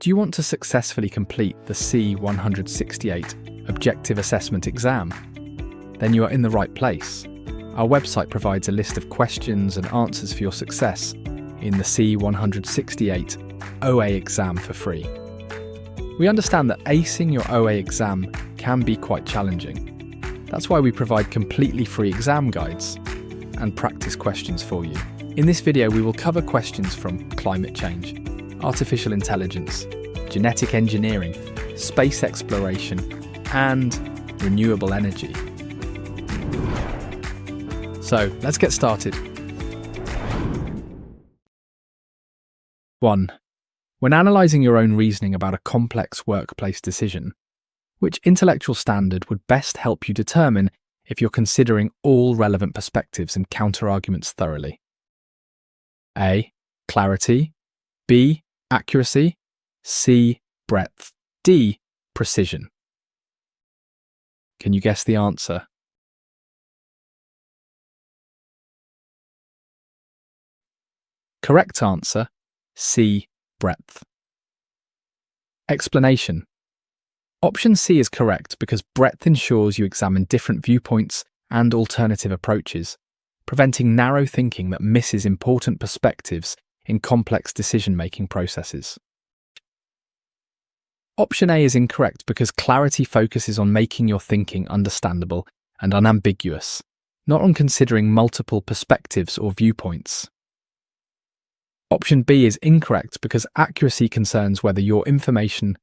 Do you want to successfully complete the C168 Objective Assessment exam? Then you are in the right place. Our website provides a list of questions and answers for your success in the C168 OA exam for free. We understand that acing your OA exam can be quite challenging. That's why we provide completely free exam guides and practice questions for you. In this video, we will cover questions from climate change, artificial intelligence, genetic engineering, space exploration, and renewable energy. So, let's get started. 1. When analysing your own reasoning about a complex workplace decision, which intellectual standard would best help you determine if you're considering all relevant perspectives and counter-arguments thoroughly? A. Clarity. B. Accuracy. C. Breadth. D. Precision. Can you guess the answer? Correct answer, C. Breadth. Explanation. Option C is correct because breadth ensures you examine different viewpoints and alternative approaches, preventing narrow thinking that misses important perspectives in complex decision-making processes. Option A is incorrect because clarity focuses on making your thinking understandable and unambiguous, not on considering multiple perspectives or viewpoints. Option B is incorrect because accuracy concerns whether your information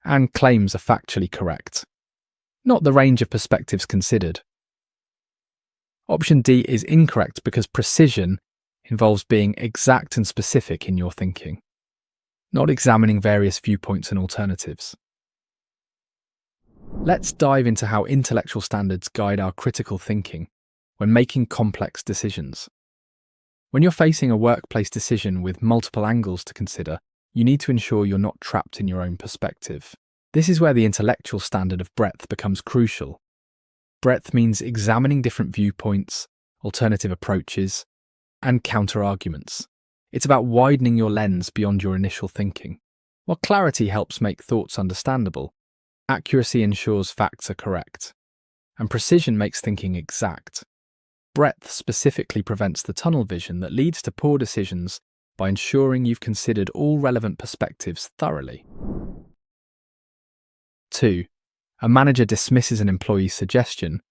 and claims are factually correct, not the range of perspectives considered. Option D is incorrect because precision involves being exact and specific in your thinking, not examining various viewpoints and alternatives. Let's dive into how intellectual standards guide our critical thinking when making complex decisions. When you're facing a workplace decision with multiple angles to consider, you need to ensure you're not trapped in your own perspective. This is where the intellectual standard of breadth becomes crucial. Breadth means examining different viewpoints, alternative approaches, and counter-arguments. It's about widening your lens beyond your initial thinking. While clarity helps make thoughts understandable, accuracy ensures facts are correct, and precision makes thinking exact. Breadth specifically prevents the tunnel vision that leads to poor decisions by ensuring you've considered all relevant perspectives thoroughly. 2. A manager dismisses an employee's suggestion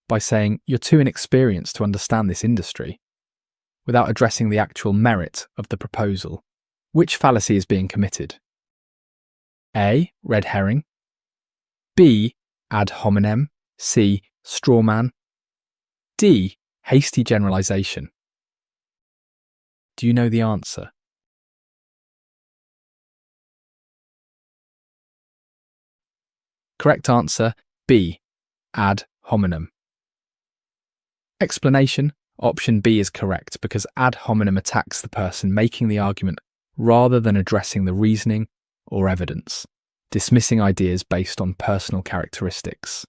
by saying, "You're too inexperienced to understand this industry," without addressing the actual merit of the proposal. Which fallacy is being committed? A. Red herring. B. Ad hominem. C. Straw man. D. Hasty generalization. Do you know the answer? Correct answer, B. Ad hominem. Explanation. Option B is correct because ad hominem attacks the person making the argument rather than addressing the reasoning or evidence, dismissing ideas based on personal characteristics.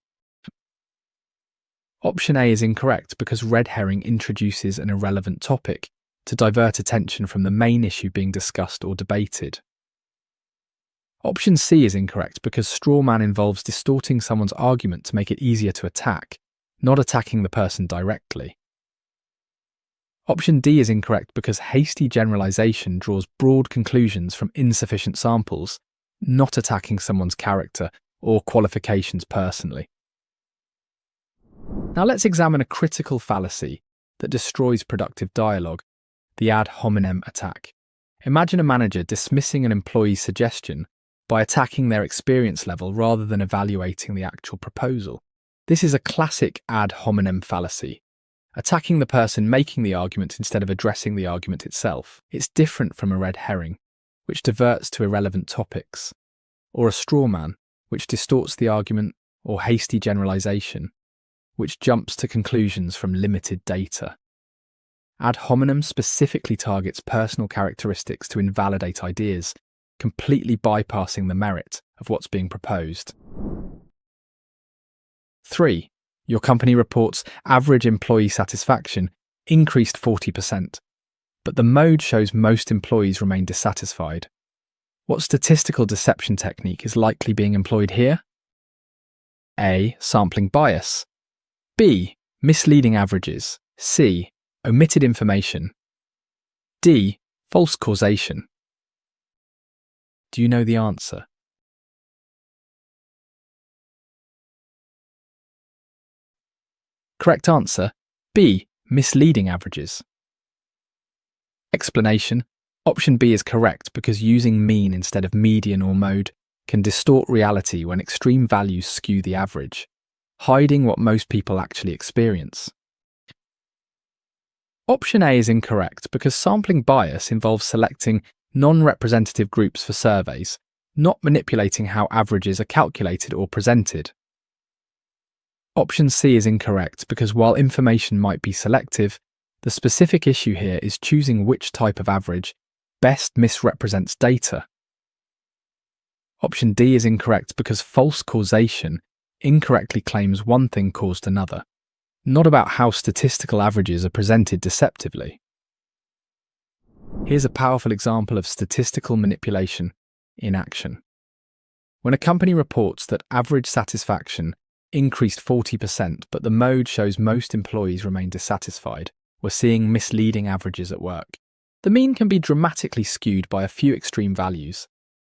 Option A is incorrect because red herring introduces an irrelevant topic to divert attention from the main issue being discussed or debated. Option C is incorrect because straw man involves distorting someone's argument to make it easier to attack, not attacking the person directly. Option D is incorrect because hasty generalization draws broad conclusions from insufficient samples, not attacking someone's character or qualifications personally. Now let's examine a critical fallacy that destroys productive dialogue, the ad hominem attack. Imagine a manager dismissing an employee's suggestion by attacking their experience level rather than evaluating the actual proposal. This is a classic ad hominem fallacy, attacking the person making the argument instead of addressing the argument itself. It's different from a red herring, which diverts to irrelevant topics, or a straw man, which distorts the argument, or hasty generalization, which jumps to conclusions from limited data. Ad hominem specifically targets personal characteristics to invalidate ideas, completely bypassing the merit of what's being proposed. 3. Your company reports average employee satisfaction increased 40%, but the mode shows most employees remain dissatisfied. What statistical deception technique is likely being employed here? A. Sampling bias. B. Misleading averages. C. Omitted information. D. False causation. Do you know the answer? Correct answer, B. Misleading averages. Explanation. Option B is correct because using mean instead of median or mode can distort reality when extreme values skew the average, hiding what most people actually experience. Option A is incorrect because sampling bias involves selecting non-representative groups for surveys, not manipulating how averages are calculated or presented. Option C is incorrect because while information might be selective, the specific issue here is choosing which type of average best misrepresents data. Option D is incorrect because false causation incorrectly claims one thing caused another, not about how statistical averages are presented deceptively. Here's a powerful example of statistical manipulation in action. When a company reports that average satisfaction increased 40%, but the mode shows most employees remain dissatisfied, we're seeing misleading averages at work. The mean can be dramatically skewed by a few extreme values.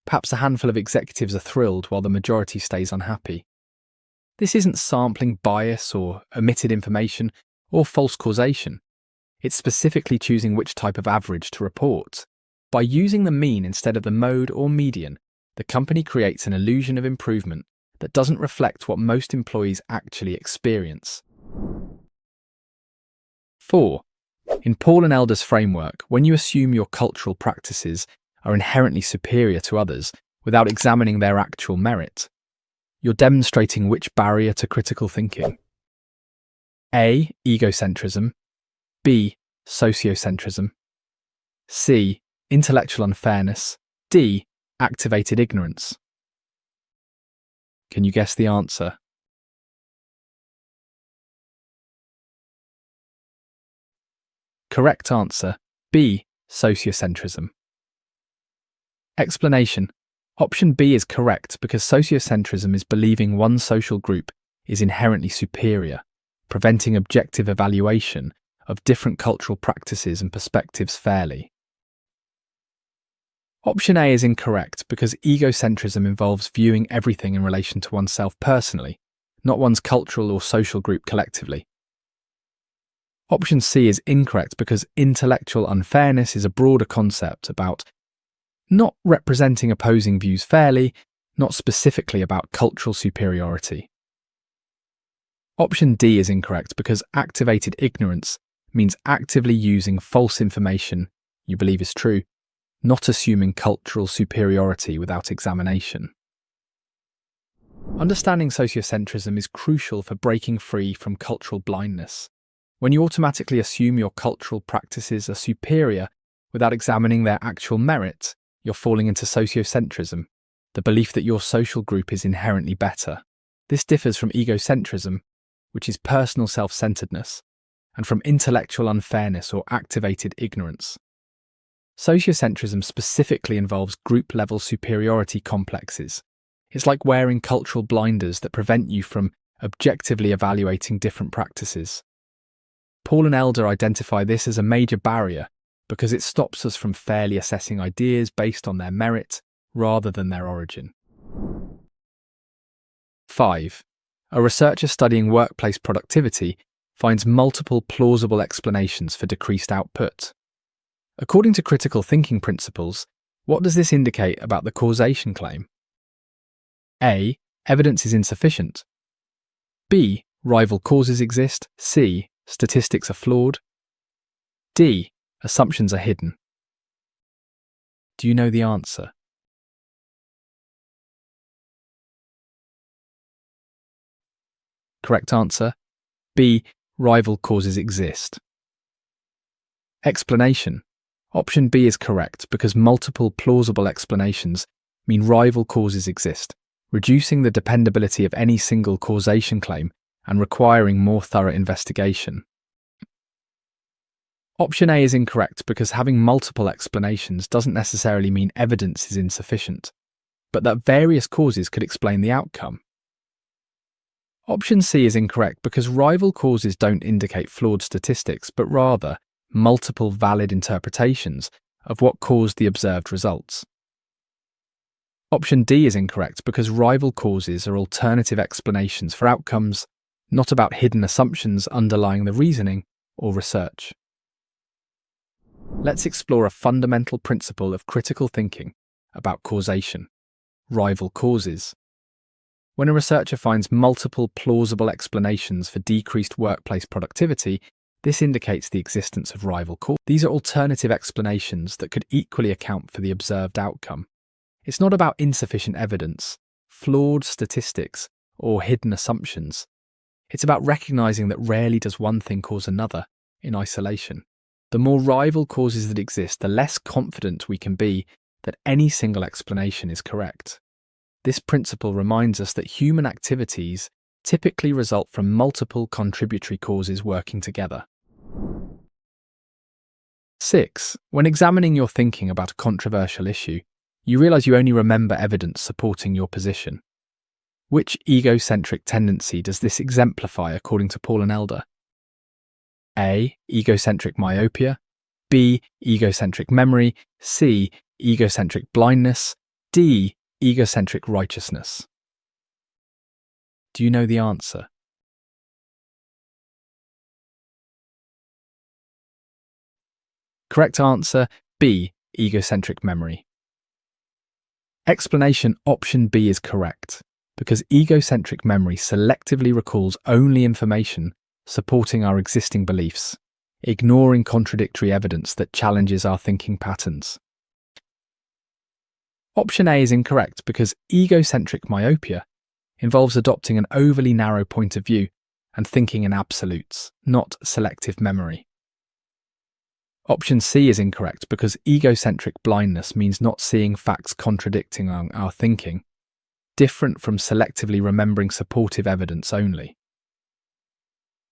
Perhaps a handful of executives are thrilled while the majority stays unhappy. This isn't sampling bias or omitted information or false causation. It's specifically choosing which type of average to report. By using the mean instead of the mode or median, the company creates an illusion of improvement that doesn't reflect what most employees actually experience. 4. In Paul and Elder's framework, when you assume your cultural practices are inherently superior to others without examining their actual merit, you're demonstrating which barrier to critical thinking? A. Egocentrism. B. Sociocentrism. C. Intellectual unfairness. D. Activated ignorance. Can you guess the answer? Correct answer, B. Sociocentrism. Explanation. Option B is correct because sociocentrism is believing one social group is inherently superior, preventing objective evaluation of different cultural practices and perspectives fairly. Option A is incorrect because egocentrism involves viewing everything in relation to oneself personally, not one's cultural or social group collectively. Option C is incorrect because intellectual unfairness is a broader concept about not representing opposing views fairly, not specifically about cultural superiority. Option D is incorrect because activated ignorance means actively using false information you believe is true, not assuming cultural superiority without examination. Understanding sociocentrism is crucial for breaking free from cultural blindness. When you automatically assume your cultural practices are superior without examining their actual merit, you're falling into sociocentrism, the belief that your social group is inherently better. This differs from egocentrism, which is personal self-centeredness, and from intellectual unfairness or activated ignorance. Sociocentrism specifically involves group-level superiority complexes. It's like wearing cultural blinders that prevent you from objectively evaluating different practices. Paul and Elder identify this as a major barrier because it stops us from fairly assessing ideas based on their merit rather than their origin. 5. A researcher studying workplace productivity finds multiple plausible explanations for decreased output. According to critical thinking principles, what does this indicate about the causation claim? A. Evidence is insufficient. B. Rival causes exist. C. Statistics are flawed. D. Assumptions are hidden. Do you know the answer? Correct answer, B. Rival causes exist. Explanation. Option B is correct because multiple plausible explanations mean rival causes exist, reducing the dependability of any single causation claim and requiring more thorough investigation. Option A is incorrect because having multiple explanations doesn't necessarily mean evidence is insufficient, but that various causes could explain the outcome. Option C is incorrect because rival causes don't indicate flawed statistics, but rather multiple valid interpretations of what caused the observed results. Option D is incorrect because rival causes are alternative explanations for outcomes, not about hidden assumptions underlying the reasoning or research. Let's explore a fundamental principle of critical thinking about causation: rival causes. When a researcher finds multiple plausible explanations for decreased workplace productivity, this indicates the existence of rival causes. These are alternative explanations that could equally account for the observed outcome. It's not about insufficient evidence, flawed statistics, or hidden assumptions. It's about recognizing that rarely does one thing cause another in isolation. The more rival causes that exist, the less confident we can be that any single explanation is correct. This principle reminds us that human activities typically result from multiple contributory causes working together. 6. When examining your thinking about a controversial issue, you realize you only remember evidence supporting your position. Which egocentric tendency does this exemplify according to Paul and Elder? A. Egocentric myopia. B. Egocentric memory. C. Egocentric blindness. D. Egocentric righteousness. Do you know the answer? Correct answer, B. Egocentric memory. Explanation option B is correct, because egocentric memory selectively recalls only information supporting our existing beliefs, ignoring contradictory evidence that challenges our thinking patterns. Option A is incorrect because egocentric myopia involves adopting an overly narrow point of view and thinking in absolutes, not selective memory. Option C is incorrect because egocentric blindness means not seeing facts contradicting our thinking, different from selectively remembering supportive evidence only.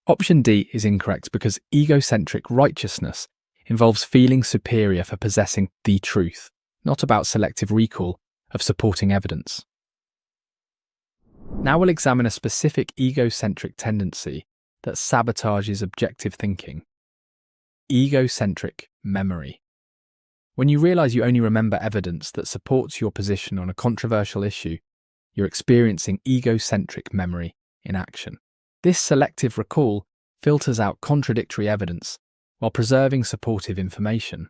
Option D is incorrect because egocentric righteousness involves feeling superior for possessing the truth, not about selective recall of supporting evidence. Now we'll examine a specific egocentric tendency that sabotages objective thinking: egocentric memory. When you realize you only remember evidence that supports your position on a controversial issue, you're experiencing egocentric memory in action. This selective recall filters out contradictory evidence while preserving supportive information.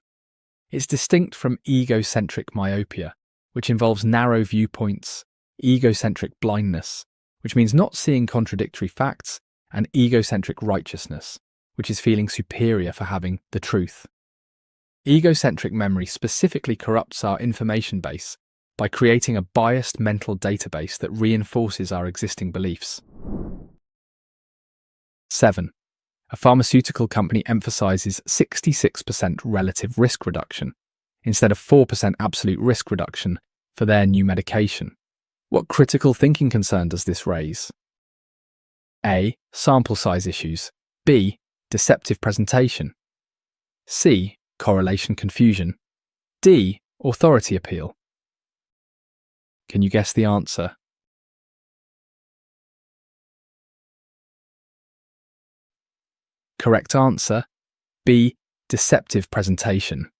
It's distinct from egocentric myopia, which involves narrow viewpoints, egocentric blindness, which means not seeing contradictory facts, and egocentric righteousness, which is feeling superior for having the truth. Egocentric memory specifically corrupts our information base by creating a biased mental database that reinforces our existing beliefs. 7. A pharmaceutical company emphasizes 66% relative risk reduction instead of 4% absolute risk reduction for their new medication. What critical thinking concern does this raise? A. Sample size issues. B. Deceptive presentation. C. Correlation confusion. D. Authority appeal. Can you guess the answer? Correct answer, B. Deceptive presentation.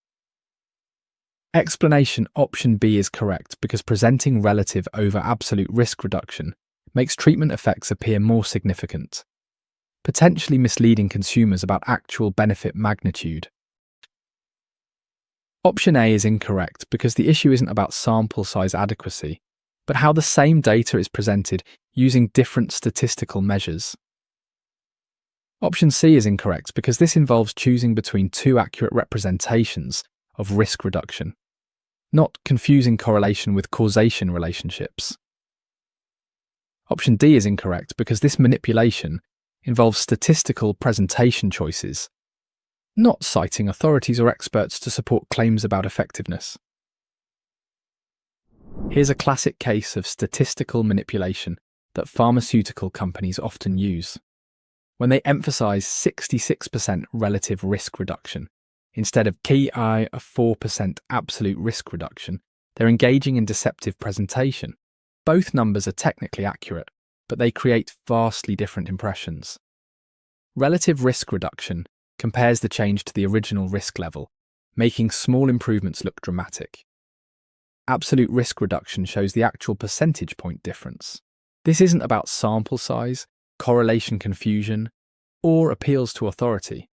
Explanation option B is correct because presenting relative over absolute risk reduction makes treatment effects appear more significant, potentially misleading consumers about actual benefit magnitude. Option A is incorrect because the issue isn't about sample size adequacy, but how the same data is presented using different statistical measures. Option C is incorrect because this involves choosing between two accurate representations of risk reduction, not confusing correlation with causation relationships. Option D is incorrect because this manipulation involves statistical presentation choices, not citing authorities or experts to support claims about effectiveness. Here's a classic case of statistical manipulation that pharmaceutical companies often use. when they emphasize 66% relative risk reduction. Instead of KI a 4% absolute risk reduction, they're engaging in deceptive presentation. Both numbers are technically accurate, but they create vastly different impressions. Relative risk reduction compares the change to the original risk level, making small improvements look dramatic. Absolute risk reduction shows the actual percentage point difference. This isn't about sample size, correlation confusion, or appeals to authority.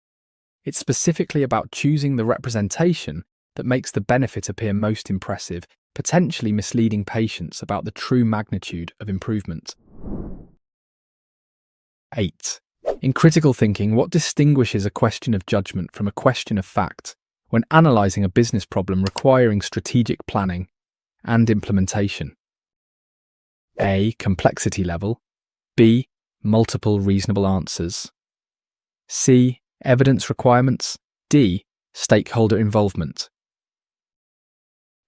It's specifically about choosing the representation that makes the benefit appear most impressive, potentially misleading patients about the true magnitude of improvement. 8. In critical thinking, what distinguishes a question of judgment from a question of fact when analysing a business problem requiring strategic planning and implementation? A. Complexity level. B. Multiple reasonable answers. C. Evidence requirements. D. Stakeholder involvement.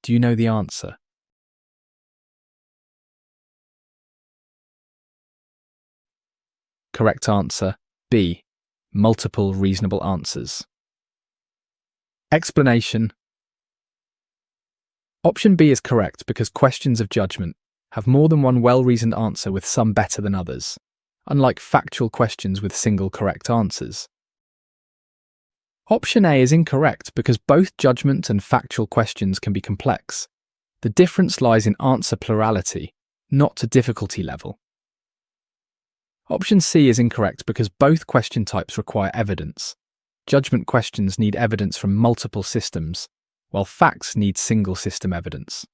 Do you know the answer? Correct answer, B. Multiple reasonable answers. Explanation. Option B is correct because questions of judgment have more than one well-reasoned answer with some better than others, unlike factual questions with single correct answers. Option A is incorrect because both judgment and factual questions can be complex. The difference lies in answer plurality, not to difficulty level. Option C is incorrect because both question types require evidence. Judgment questions need evidence from multiple systems, while facts need single system evidence.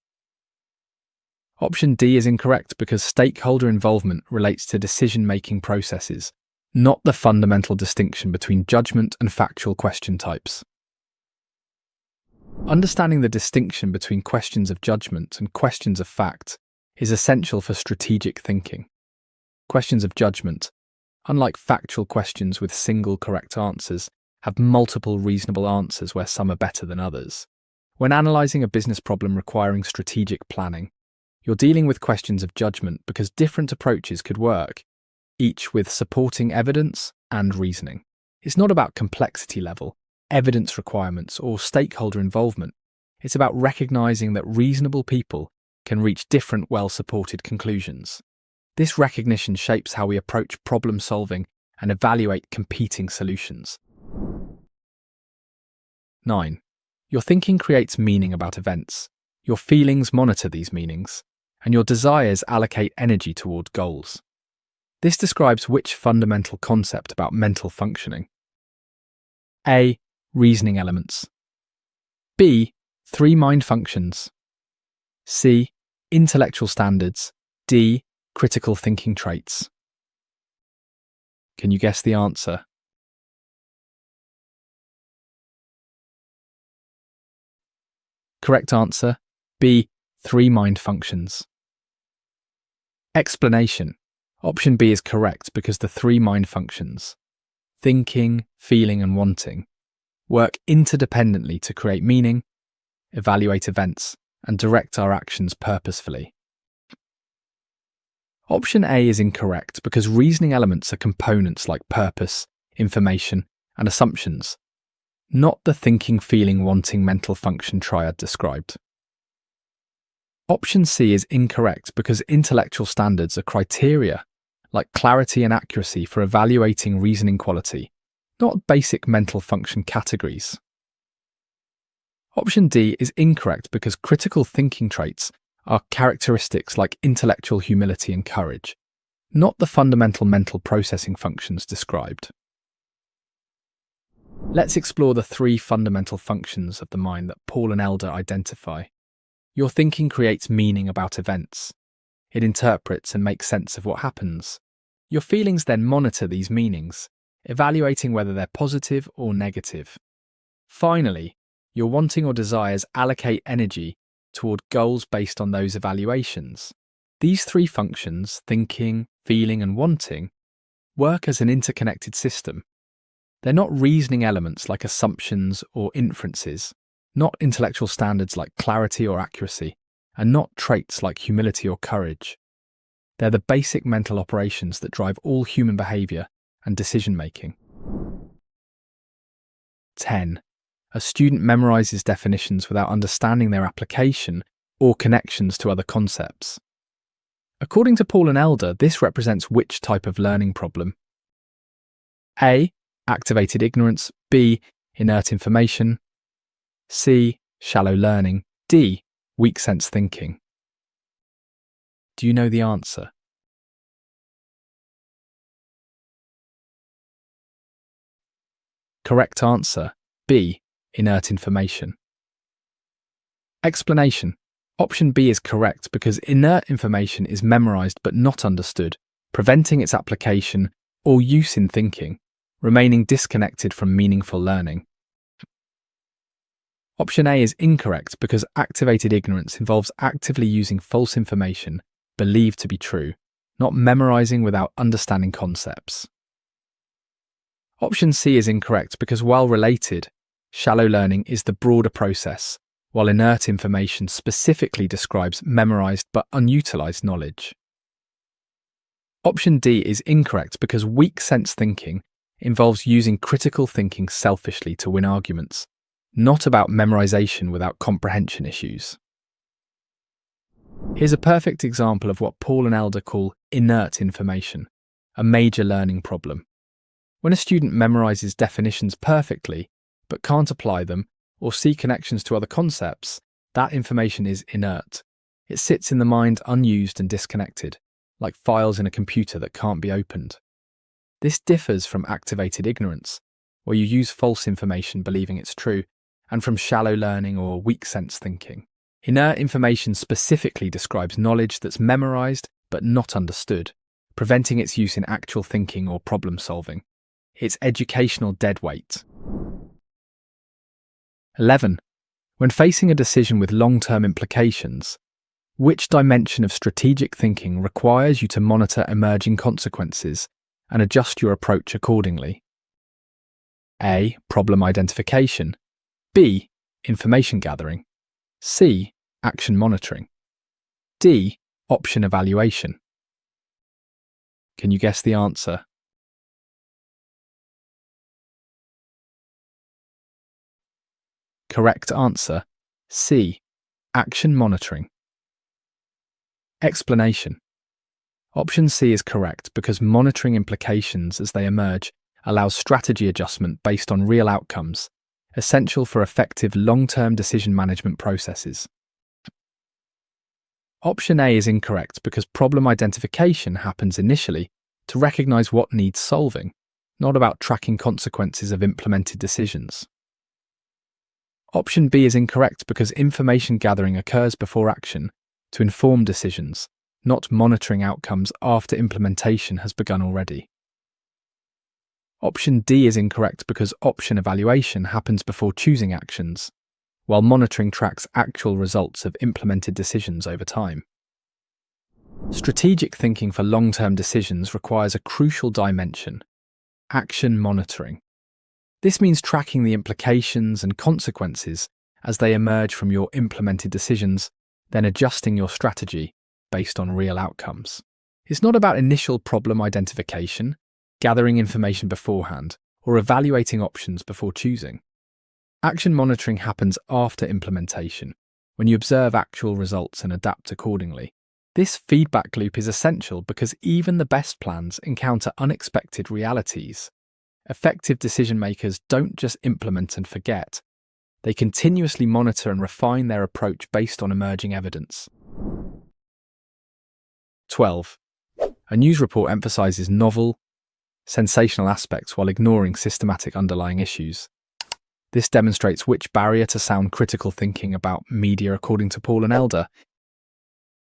Option D is incorrect because stakeholder involvement relates to decision-making processes, not the fundamental distinction between judgment and factual question types. Understanding the distinction between questions of judgment and questions of fact is essential for strategic thinking. Questions of judgment, unlike factual questions with single correct answers, have multiple reasonable answers where some are better than others. When analysing a business problem requiring strategic planning, you're dealing with questions of judgment because different approaches could work, each with supporting evidence and reasoning. It's not about complexity level, evidence requirements, or stakeholder involvement. It's about recognising that reasonable people can reach different well-supported conclusions. This recognition shapes how we approach problem solving and evaluate competing solutions. 9. Your thinking creates meaning about events. Your feelings monitor these meanings, and your desires allocate energy toward goals. This describes which fundamental concept about mental functioning. A. Reasoning elements. B. 3 mind functions. C. Intellectual standards. D. Critical thinking traits. Can you guess the answer? Correct answer, B. 3 mind functions. Explanation. Option B is correct because the 3 mind functions, thinking, feeling, and wanting, work interdependently to create meaning, evaluate events, and direct our actions purposefully. Option A is incorrect because reasoning elements are components like purpose, information, and assumptions, not the thinking, feeling, wanting mental function triad described. Option C is incorrect because intellectual standards are criteria like clarity and accuracy for evaluating reasoning quality, not basic mental function categories. Option D is incorrect because critical thinking traits are characteristics like intellectual humility and courage, not the fundamental mental processing functions described. Let's explore the 3 fundamental functions of the mind that Paul and Elder identify. Your thinking creates meaning about events. It interprets and makes sense of what happens. Your feelings then monitor these meanings, evaluating whether they're positive or negative. Finally, your wanting or desires allocate energy toward goals based on those evaluations. These 3 functions, thinking, feeling, and wanting, work as an interconnected system. They're not reasoning elements like assumptions or inferences, not intellectual standards like clarity or accuracy, and not traits like humility or courage. They're the basic mental operations that drive all human behaviour and decision-making. 10. A student memorizes definitions without understanding their application or connections to other concepts. According to Paul and Elder, this represents which type of learning problem? A. Activated ignorance. B. Inert information. C. Shallow learning. D. Weak sense thinking. Do you know the answer? Correct answer, B. Inert information. Explanation. Option B is correct because inert information is memorized but not understood, preventing its application or use in thinking, remaining disconnected from meaningful learning. Option A is incorrect because activated ignorance involves actively using false information believed to be true, not memorizing without understanding concepts. Option C is incorrect because while related, shallow learning is the broader process, while inert information specifically describes memorized but unutilized knowledge. Option D is incorrect because weak sense thinking involves using critical thinking selfishly to win arguments, not about memorization without comprehension issues. Here's a perfect example of what Paul and Elder call inert information, a major learning problem. When a student memorizes definitions perfectly, but can't apply them or see connections to other concepts, that information is inert. It sits in the mind unused and disconnected, like files in a computer that can't be opened. This differs from activated ignorance, where you use false information believing it's true, and from shallow learning or weak sense thinking. Inert information specifically describes knowledge that's memorized but not understood, preventing its use in actual thinking or problem solving. It's educational deadweight. 11. When facing a decision with long-term implications, which dimension of strategic thinking requires you to monitor emerging consequences and adjust your approach accordingly? A. Problem identification. B. Information gathering. C. Action monitoring. D. Option evaluation. Can you guess the answer? Correct answer, C. Action monitoring. Explanation. Option C is correct because monitoring implications as they emerge allows strategy adjustment based on real outcomes, essential for effective long-term decision management processes. Option A is incorrect because problem identification happens initially to recognize what needs solving, not about tracking consequences of implemented decisions. Option B is incorrect because information gathering occurs before action to inform decisions, not monitoring outcomes after implementation has begun already. Option D is incorrect because option evaluation happens before choosing actions, while monitoring tracks actual results of implemented decisions over time. Strategic thinking for long-term decisions requires a crucial dimension: action monitoring. This means tracking the implications and consequences as they emerge from your implemented decisions, then adjusting your strategy based on real outcomes. It's not about initial problem identification, gathering information beforehand, or evaluating options before choosing. Action monitoring happens after implementation, when you observe actual results and adapt accordingly. This feedback loop is essential because even the best plans encounter unexpected realities. Effective decision makers don't just implement and forget. They continuously monitor and refine their approach based on emerging evidence. 12. A news report emphasizes novel, sensational aspects while ignoring systematic underlying issues. This demonstrates which barrier to sound critical thinking about media according to Paul and Elder.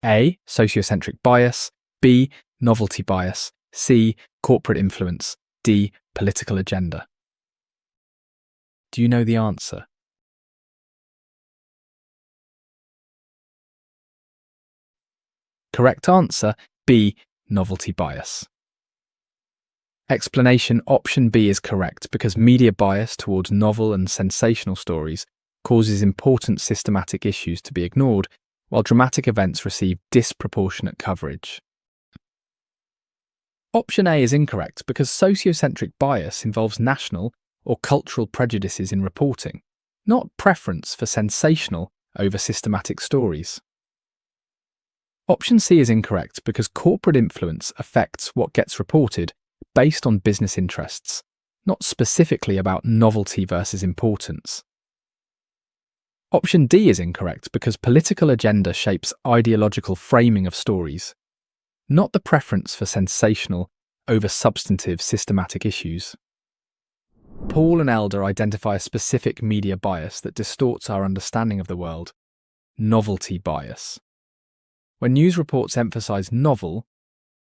A. Sociocentric bias. B. Novelty bias. C. Corporate influence. D. Political agenda. Do you know the answer? Correct answer, B. Novelty bias. Explanation. Option B is correct because media bias towards novel and sensational stories causes important systematic issues to be ignored, while dramatic events receive disproportionate coverage. Option A is incorrect because sociocentric bias involves national or cultural prejudices in reporting, not preference for sensational over systematic stories. Option C is incorrect because corporate influence affects what gets reported based on business interests, not specifically about novelty versus importance. Option D is incorrect because political agenda shapes ideological framing of stories, not the preference for sensational over substantive systematic issues. Paul and Elder identify a specific media bias that distorts our understanding of the world: novelty bias. When news reports emphasize novel,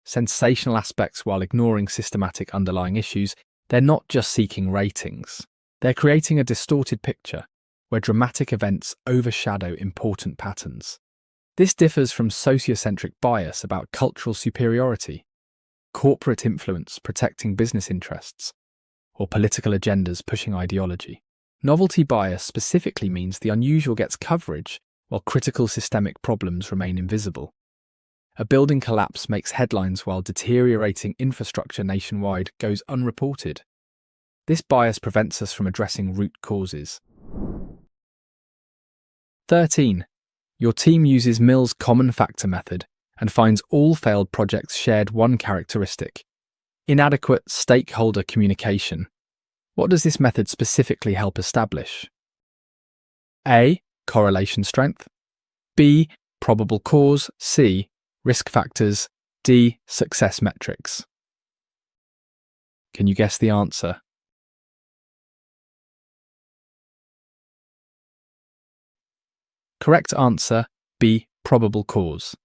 sensational aspects while ignoring systematic underlying issues, they're not just seeking ratings. They're creating a distorted picture where dramatic events overshadow important patterns. This differs from sociocentric bias about cultural superiority, corporate influence protecting business interests, or political agendas pushing ideology. Novelty bias specifically means the unusual gets coverage while critical systemic problems remain invisible. A building collapse makes headlines while deteriorating infrastructure nationwide goes unreported. This bias prevents us from addressing root causes. 13. Your team uses Mill's common factor method and finds all failed projects shared one characteristic: inadequate stakeholder communication. What does this method specifically help establish? A. Correlation strength. B. Probable cause. C. Risk factors. D. Success metrics. Can you guess the answer? Correct answer, B. Probable cause.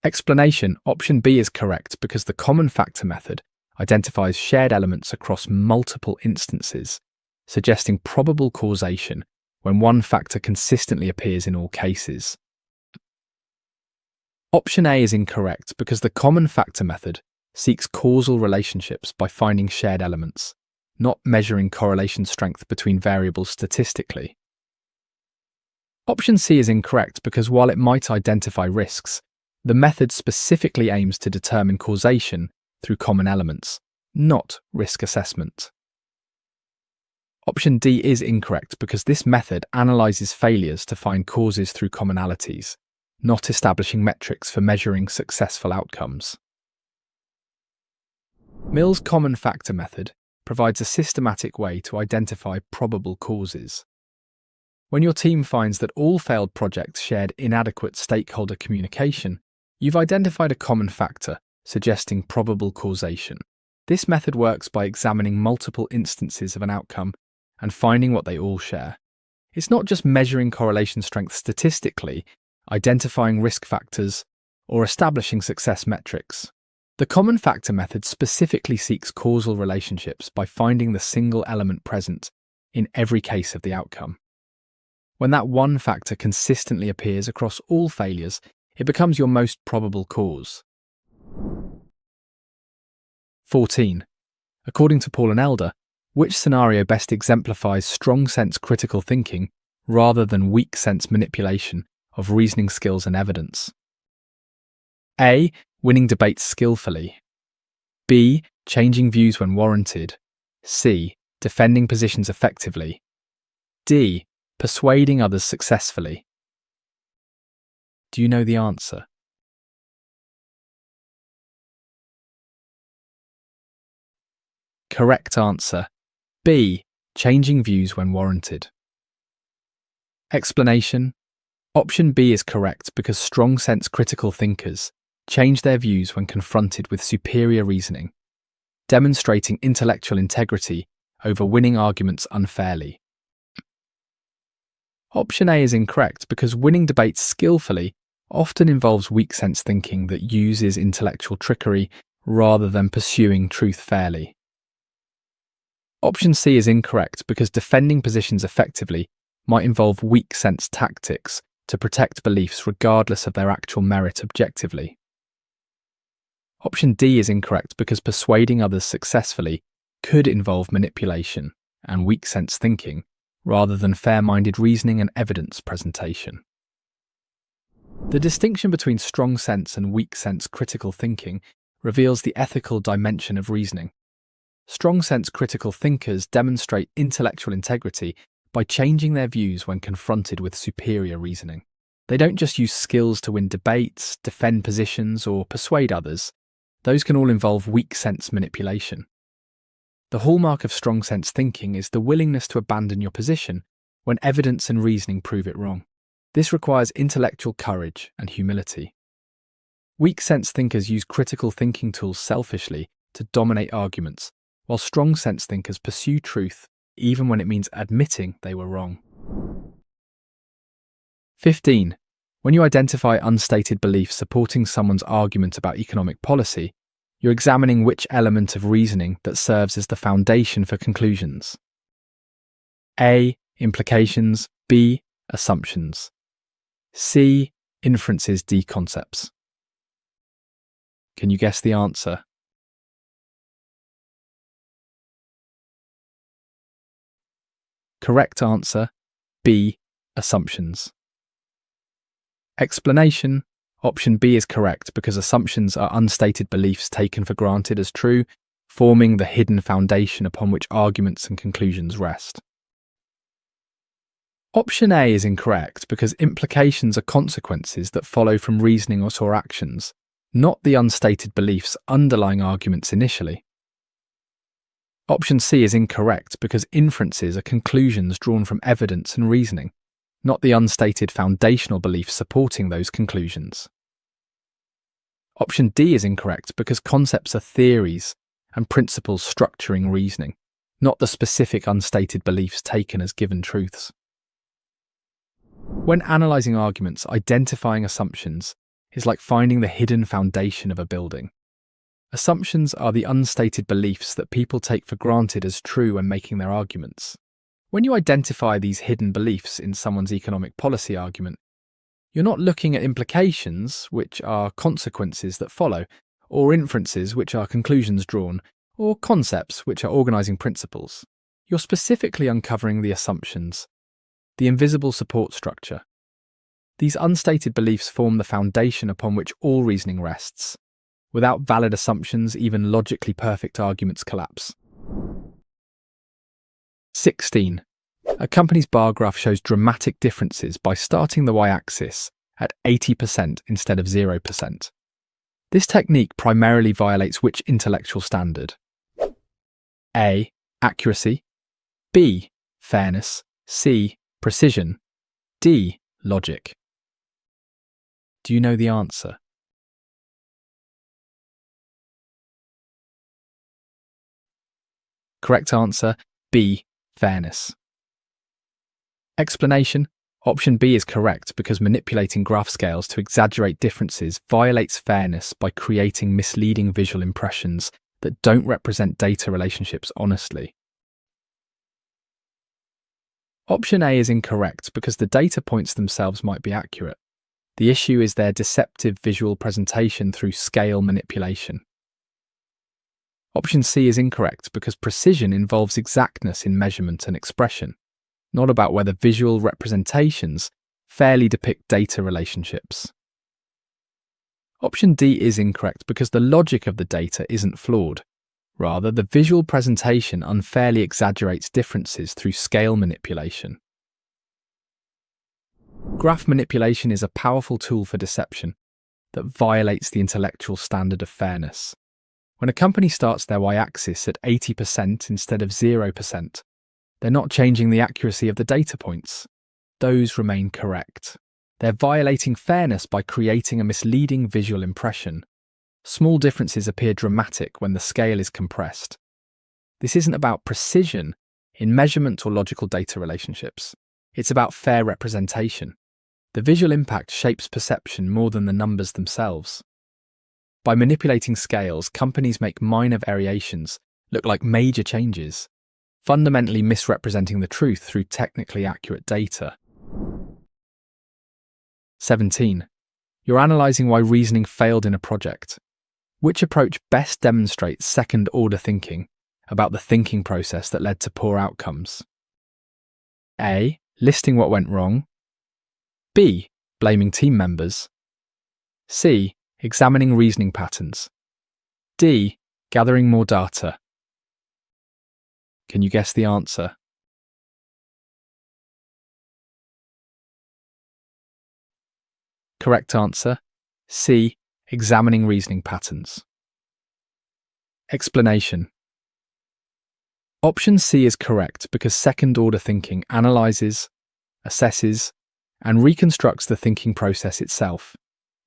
Explanation: option B is correct because the common factor method identifies shared elements across multiple instances, suggesting probable causation when one factor consistently appears in all cases. Option A is incorrect because the common factor method seeks causal relationships by finding shared elements, not measuring correlation strength between variables statistically. Option C is incorrect because while it might identify risks, the method specifically aims to determine causation through common elements, not risk assessment. Option D is incorrect because this method analyzes failures to find causes through commonalities, not establishing metrics for measuring successful outcomes. Mill's common factor method provides a systematic way to identify probable causes. When your team finds that all failed projects shared inadequate stakeholder communication, you've identified a common factor, suggesting probable causation. This method works by examining multiple instances of an outcome and finding what they all share. It's not just measuring correlation strength statistically, identifying risk factors, or establishing success metrics. The common factor method specifically seeks causal relationships by finding the single element present in every case of the outcome. When that one factor consistently appears across all failures, it becomes your most probable cause. 14. According to Paul and Elder, which scenario best exemplifies strong sense critical thinking rather than weak sense manipulation of reasoning skills and evidence? A. Winning debates skillfully. B. Changing views when warranted. C. Defending positions effectively. D. Persuading others successfully. Do you know the answer? Correct answer, B. Changing views when warranted. Explanation: option B is correct because strong sense critical thinkers change their views when confronted with superior reasoning, demonstrating intellectual integrity over winning arguments unfairly. Option A is incorrect because winning debates skillfully often involves weak sense thinking that uses intellectual trickery rather than pursuing truth fairly. Option C is incorrect because defending positions effectively might involve weak sense tactics to protect beliefs regardless of their actual merit objectively. Option D is incorrect because persuading others successfully could involve manipulation and weak sense thinking rather than fair-minded reasoning and evidence presentation. The distinction between strong sense and weak sense critical thinking reveals the ethical dimension of reasoning. Strong-sense critical thinkers demonstrate intellectual integrity by changing their views when confronted with superior reasoning. They don't just use skills to win debates, defend positions, or persuade others. Those can all involve weak-sense manipulation. The hallmark of strong-sense thinking is the willingness to abandon your position when evidence and reasoning prove it wrong. This requires intellectual courage and humility. Weak-sense thinkers use critical thinking tools selfishly to dominate arguments, while strong-sense thinkers pursue truth even when it means admitting they were wrong. 15. When you identify unstated beliefs supporting someone's argument about economic policy, you're examining which element of reasoning that serves as the foundation for conclusions. A. Implications. B. Assumptions. C. Inferences. D. Concepts. Can you guess the answer? Correct answer, B. Assumptions. Explanation. Option B is correct because assumptions are unstated beliefs taken for granted as true, forming the hidden foundation upon which arguments and conclusions rest. Option A is incorrect because implications are consequences that follow from reasoning or actions, not the unstated beliefs underlying arguments initially. Option C is incorrect because inferences are conclusions drawn from evidence and reasoning, not the unstated foundational beliefs supporting those conclusions. Option D is incorrect because concepts are theories and principles structuring reasoning, not the specific unstated beliefs taken as given truths. When analysing arguments, identifying assumptions is like finding the hidden foundation of a building. Assumptions are the unstated beliefs that people take for granted as true when making their arguments. When you identify these hidden beliefs in someone's economic policy argument, you're not looking at implications, which are consequences that follow, or inferences, which are conclusions drawn, or concepts, which are organising principles. You're specifically uncovering the assumptions, the invisible support structure. These unstated beliefs form the foundation upon which all reasoning rests. Without valid assumptions, even logically perfect arguments collapse. 16. A company's bar graph shows dramatic differences by starting the y-axis at 80% instead of 0%. This technique primarily violates which intellectual standard? A. Accuracy. B. Fairness. C. Precision. D. Logic. Do you know the answer? Correct answer, B. Fairness. Explanation. Option B is correct because manipulating graph scales to exaggerate differences violates fairness by creating misleading visual impressions that don't represent data relationships honestly. Option A is incorrect because the data points themselves might be accurate. The issue is their deceptive visual presentation through scale manipulation. Option C is incorrect because precision involves exactness in measurement and expression, not about whether visual representations fairly depict data relationships. Option D is incorrect because the logic of the data isn't flawed. Rather, the visual presentation unfairly exaggerates differences through scale manipulation. Graph manipulation is a powerful tool for deception that violates the intellectual standard of fairness. When a company starts their y-axis at 80% instead of 0%, they're not changing the accuracy of the data points. Those remain correct. They're violating fairness by creating a misleading visual impression. Small differences appear dramatic when the scale is compressed. This isn't about precision in measurement or logical data relationships. It's about fair representation. The visual impact shapes perception more than the numbers themselves. By manipulating scales, companies make minor variations look like major changes, fundamentally misrepresenting the truth through technically accurate data. 17. You're analysing why reasoning failed in a project. Which approach best demonstrates second-order thinking about the thinking process that led to poor outcomes? A. Listing what went wrong. B. Blaming team members. C. Examining reasoning patterns. D. Gathering more data. Can you guess the answer? Correct answer, C. Examining reasoning patterns. Explanation. Option C is correct because second-order thinking analyzes, assesses, and reconstructs the thinking process itself,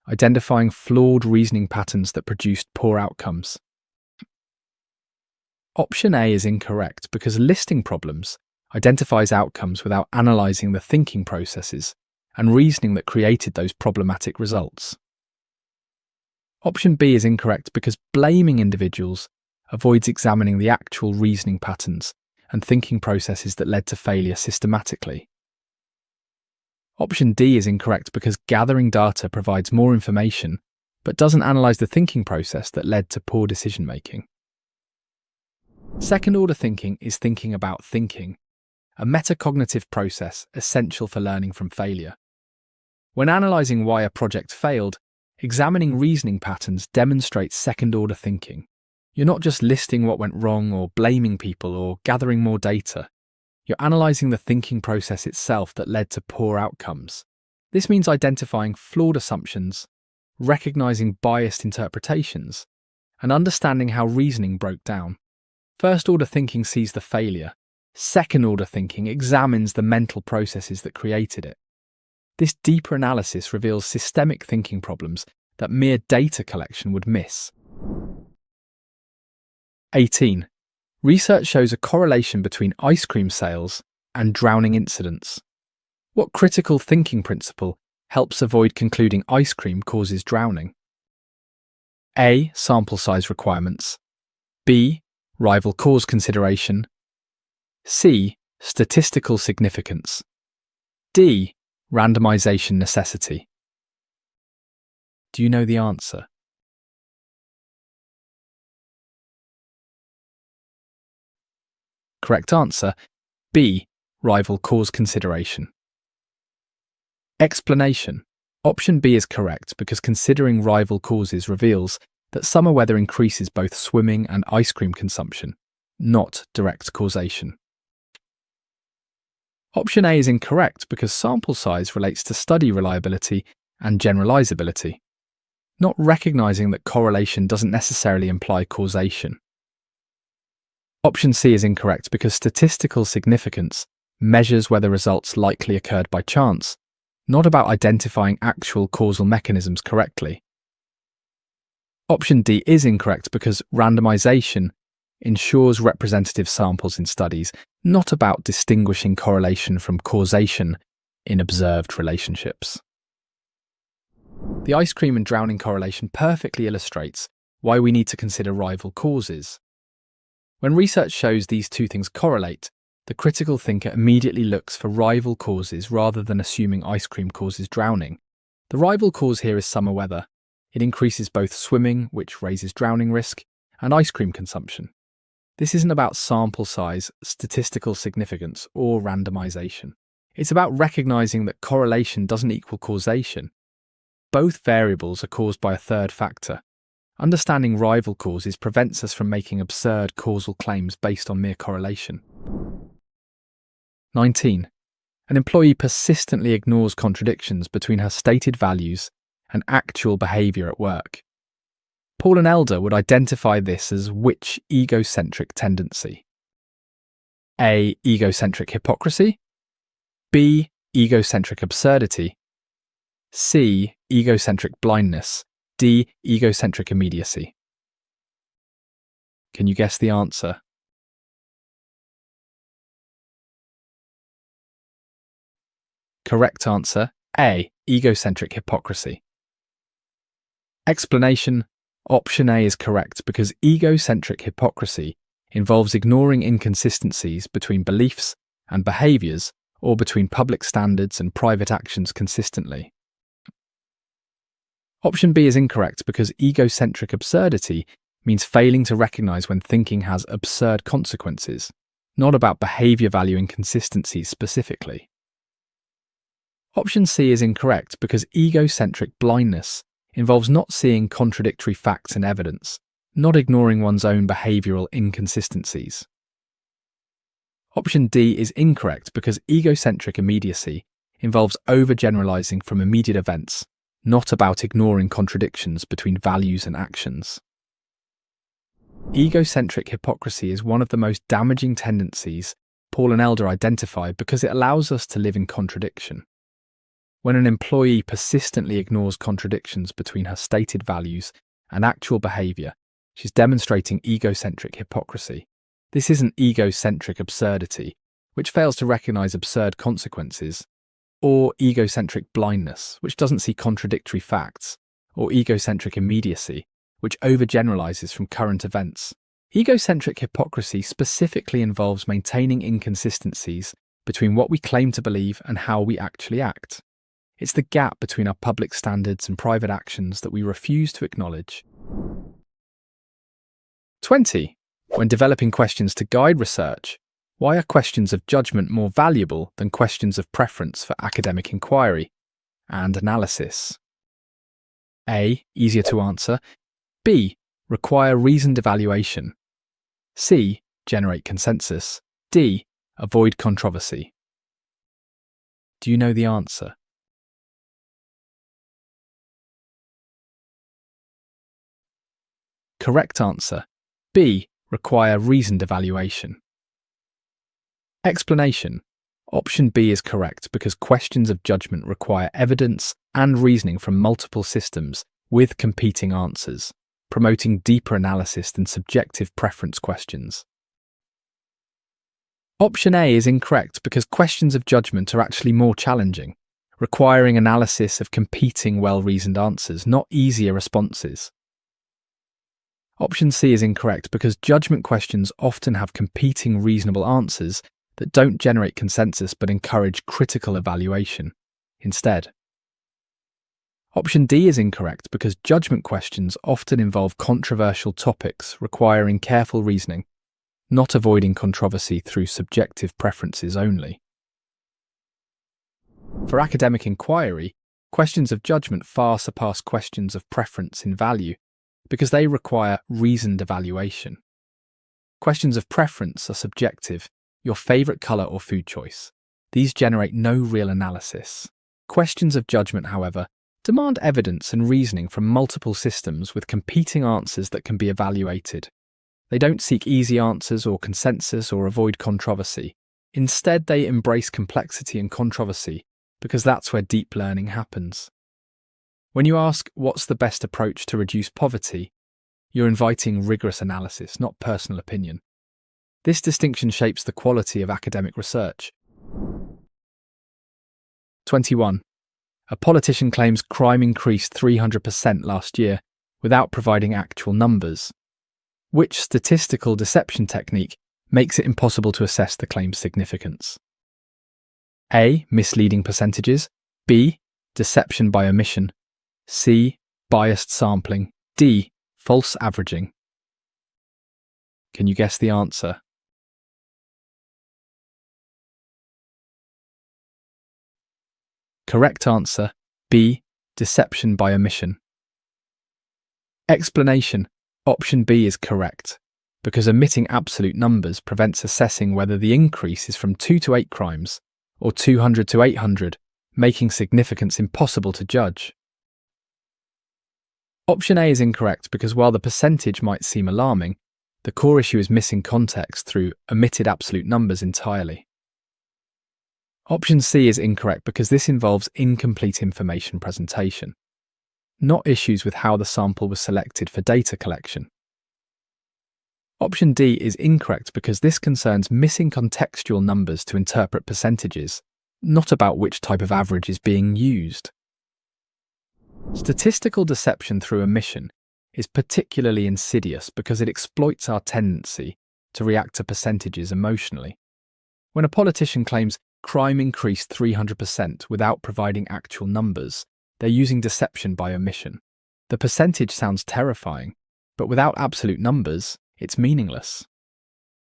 identifying flawed reasoning patterns that produced poor outcomes. Option A is incorrect because listing problems identifies outcomes without analysing the thinking processes and reasoning that created those problematic results. Option B is incorrect because blaming individuals avoids examining the actual reasoning patterns and thinking processes that led to failure systematically. Option D is incorrect because gathering data provides more information but doesn't analyse the thinking process that led to poor decision-making. Second-order thinking is thinking about thinking, a metacognitive process essential for learning from failure. When analysing why a project failed, examining reasoning patterns demonstrates second-order thinking. You're not just listing what went wrong or blaming people or gathering more data. You're analysing the thinking process itself that led to poor outcomes. This means identifying flawed assumptions, recognising biased interpretations, and understanding how reasoning broke down. First-order thinking sees the failure. Second-order thinking examines the mental processes that created it. This deeper analysis reveals systemic thinking problems that mere data collection would miss. 18. Research shows a correlation between ice cream sales and drowning incidents. What critical thinking principle helps avoid concluding ice cream causes drowning? A. Sample size requirements. B. Rival cause consideration. C. Statistical significance. D. Randomization necessity. Do you know the answer? Correct answer, B. Rival cause consideration. Explanation. Option B is correct because considering rival causes reveals that summer weather increases both swimming and ice cream consumption, not direct causation. Option A is incorrect because sample size relates to study reliability and generalizability, not recognizing that correlation doesn't necessarily imply causation. Option C is incorrect because statistical significance measures whether results likely occurred by chance, not about identifying actual causal mechanisms correctly. Option D is incorrect because randomization ensures representative samples in studies, not about distinguishing correlation from causation in observed relationships. The ice cream and drowning correlation perfectly illustrates why we need to consider rival causes. When research shows these two things correlate, the critical thinker immediately looks for rival causes rather than assuming ice cream causes drowning. The rival cause here is summer weather. It increases both swimming, which raises drowning risk, and ice cream consumption. This isn't about sample size, statistical significance, or randomization. It's about recognizing that correlation doesn't equal causation. Both variables are caused by a third factor. Understanding rival causes prevents us from making absurd causal claims based on mere correlation. 19. An employee persistently ignores contradictions between her stated values and actual behaviour at work. Paul and Elder would identify this as which egocentric tendency? A. Egocentric hypocrisy. B. Egocentric absurdity. C. Egocentric blindness. D. Egocentric immediacy. Can you guess the answer? Correct answer, A. Egocentric hypocrisy. Explanation. Option A is correct because egocentric hypocrisy involves ignoring inconsistencies between beliefs and behaviours or between public standards and private actions consistently. Option B is incorrect because egocentric absurdity means failing to recognise when thinking has absurd consequences, not about behaviour value inconsistencies specifically. Option C is incorrect because egocentric blindness involves not seeing contradictory facts and evidence, not ignoring one's own behavioural inconsistencies. Option D is incorrect because egocentric immediacy involves overgeneralizing from immediate events, not about ignoring contradictions between values and actions. Egocentric hypocrisy is one of the most damaging tendencies Paul and Elder identified because it allows us to live in contradiction. When an employee persistently ignores contradictions between her stated values and actual behaviour, she's demonstrating egocentric hypocrisy. This isn't egocentric absurdity, which fails to recognise absurd consequences, or egocentric blindness, which doesn't see contradictory facts, or egocentric immediacy, which overgeneralizes from current events. Egocentric hypocrisy specifically involves maintaining inconsistencies between what we claim to believe and how we actually act. It's the gap between our public standards and private actions that we refuse to acknowledge. 20. When developing questions to guide research, why are questions of judgment more valuable than questions of preference for academic inquiry and analysis? A. Easier to answer. B. Require reasoned evaluation. C. Generate consensus. D. Avoid controversy. Do you know the answer? Correct answer. B. Require reasoned evaluation. Explanation. Option B is correct because questions of judgment require evidence and reasoning from multiple systems with competing answers, promoting deeper analysis than subjective preference questions. Option A is incorrect because questions of judgment are actually more challenging, requiring analysis of competing well-reasoned answers, not easier responses. Option C is incorrect because judgment questions often have competing reasonable answers that don't generate consensus but encourage critical evaluation instead. Option D is incorrect because judgment questions often involve controversial topics requiring careful reasoning, not avoiding controversy through subjective preferences only. For academic inquiry, questions of judgment far surpass questions of preference in value because they require reasoned evaluation. Questions of preference are subjective, your favourite colour or food choice. These generate no real analysis. Questions of judgment, however, demand evidence and reasoning from multiple systems with competing answers that can be evaluated. They don't seek easy answers or consensus or avoid controversy. Instead, they embrace complexity and controversy because that's where deep learning happens. When you ask, what's the best approach to reduce poverty, you're inviting rigorous analysis, not personal opinion. This distinction shapes the quality of academic research. 21. A politician claims crime increased 300% last year without providing actual numbers. Which statistical deception technique makes it impossible to assess the claim's significance? A. Misleading percentages. B. Deception by omission. C. Biased sampling. D. False averaging. Can you guess the answer? Correct answer. B. Deception by omission. Explanation. Option B is correct, because omitting absolute numbers prevents assessing whether the increase is from 2 to 8 crimes or 200 to 800, making significance impossible to judge. Option A is incorrect because while the percentage might seem alarming, the core issue is missing context through omitted absolute numbers entirely. Option C is incorrect because this involves incomplete information presentation, not issues with how the sample was selected for data collection. Option D is incorrect because this concerns missing contextual numbers to interpret percentages, not about which type of average is being used. Statistical deception through omission is particularly insidious because it exploits our tendency to react to percentages emotionally. When a politician claims crime increased 300% without providing actual numbers, they're using deception by omission. The percentage sounds terrifying, but without absolute numbers, it's meaningless.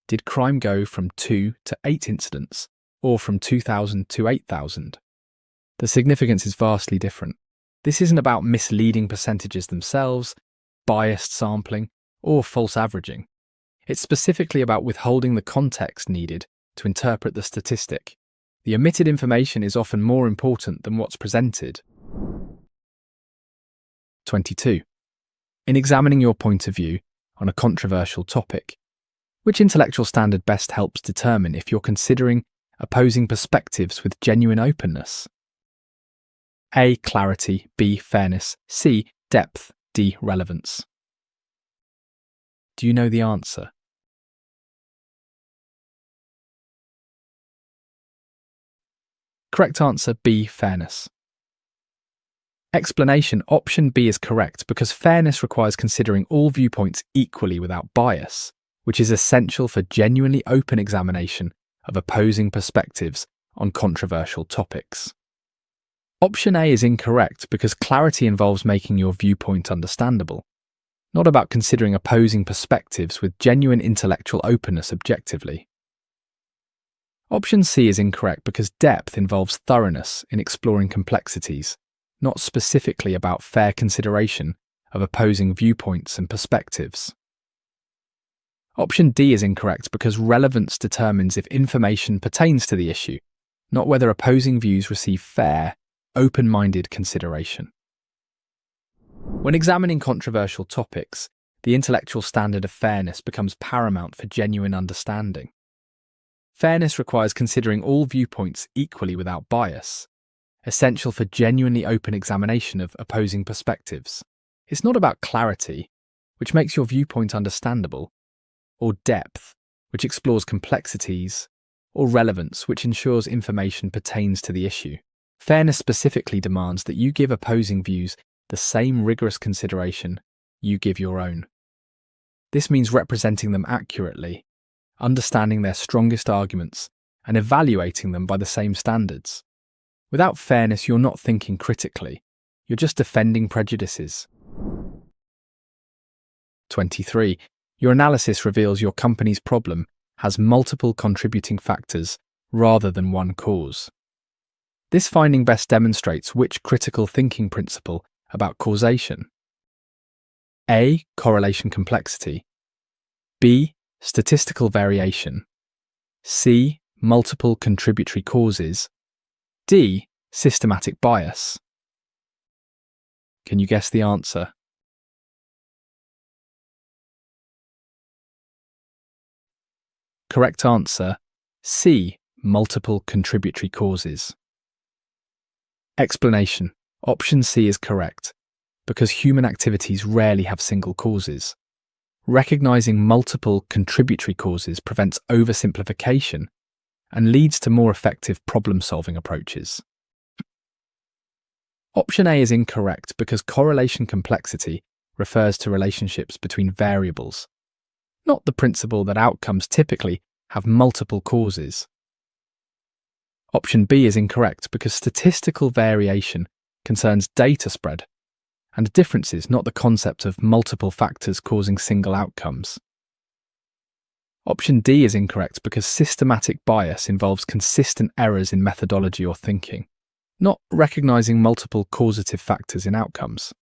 Did crime go from 2 to 8 incidents, or from 2,000 to 8,000? The significance is vastly different. This isn't about misleading percentages themselves, biased sampling, or false averaging. It's specifically about withholding the context needed to interpret the statistic. The omitted information is often more important than what's presented. 22. In examining your point of view on a controversial topic, which intellectual standard best helps determine if you're considering opposing perspectives with genuine openness? A. Clarity. B. Fairness. C. Depth. D. Relevance. Do you know the answer? Correct answer B. Fairness. Explanation: option B is correct because fairness requires considering all viewpoints equally without bias, which is essential for genuinely open examination of opposing perspectives on controversial topics. Option A is incorrect because clarity involves making your viewpoint understandable, not about considering opposing perspectives with genuine intellectual openness objectively. Option C is incorrect because depth involves thoroughness in exploring complexities, not specifically about fair consideration of opposing viewpoints and perspectives. Option D is incorrect because relevance determines if information pertains to the issue, not whether opposing views receive fair, open-minded consideration. When examining controversial topics, the intellectual standard of fairness becomes paramount for genuine understanding. Fairness requires considering all viewpoints equally without bias, essential for genuinely open examination of opposing perspectives. It's not about clarity, which makes your viewpoint understandable, or depth, which explores complexities, or relevance, which ensures information pertains to the issue. Fairness specifically demands that you give opposing views the same rigorous consideration you give your own. This means representing them accurately, understanding their strongest arguments, and evaluating them by the same standards. Without fairness, you're not thinking critically, you're just defending prejudices. 23. Your analysis reveals your company's problem has multiple contributing factors rather than one cause. This finding best demonstrates which critical thinking principle about causation. A. Correlation complexity. B. Statistical variation. C. Multiple contributory causes. D. Systematic bias. Can you guess the answer? Correct answer C. Multiple contributory causes. Explanation: option C is correct because human activities rarely have single causes. Recognizing multiple contributory causes prevents oversimplification and leads to more effective problem-solving approaches. Option A is incorrect because correlation complexity refers to relationships between variables, not the principle that outcomes typically have multiple causes. Option B is incorrect because statistical variation concerns data spread and differences, not the concept of multiple factors causing single outcomes. Option D is incorrect because systematic bias involves consistent errors in methodology or thinking, not recognizing multiple causative factors in outcomes.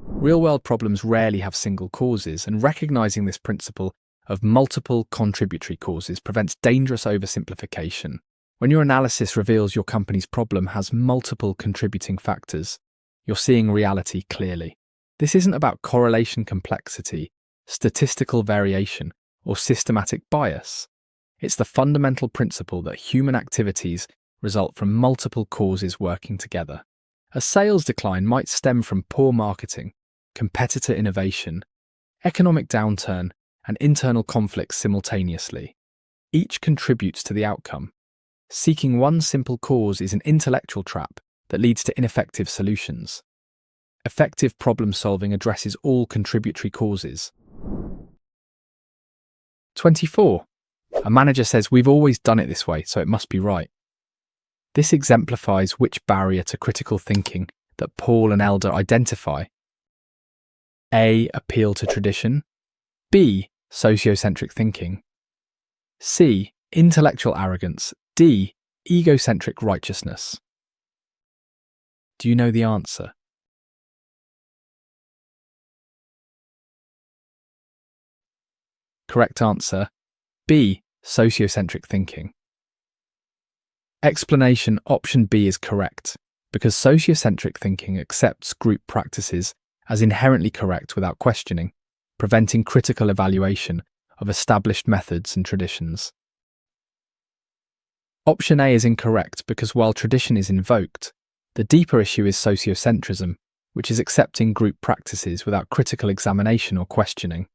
Real-world problems rarely have single causes, and recognizing this principle of multiple contributory causes prevents dangerous oversimplification. When your analysis reveals your company's problem has multiple contributing factors, you're seeing reality clearly. This isn't about correlation complexity, statistical variation, or systematic bias. It's the fundamental principle that human activities result from multiple causes working together. A sales decline might stem from poor marketing, competitor innovation, economic downturn, and internal conflicts simultaneously. Each contributes to the outcome. Seeking one simple cause is an intellectual trap that leads to ineffective solutions. Effective problem-solving addresses all contributory causes. 24. A manager says, "We've always done it this way, so it must be right." This exemplifies which barrier to critical thinking that Paul and Elder identify. A. Appeal to tradition. B. Sociocentric thinking. C. Intellectual arrogance. D. Egocentric righteousness. Do you know the answer? Correct answer, B. Sociocentric thinking. Explanation: option B is correct, because sociocentric thinking accepts group practices as inherently correct without questioning, preventing critical evaluation of established methods and traditions. Option A is incorrect because while tradition is invoked, the deeper issue is sociocentrism, which is accepting group practices without critical examination or questioning.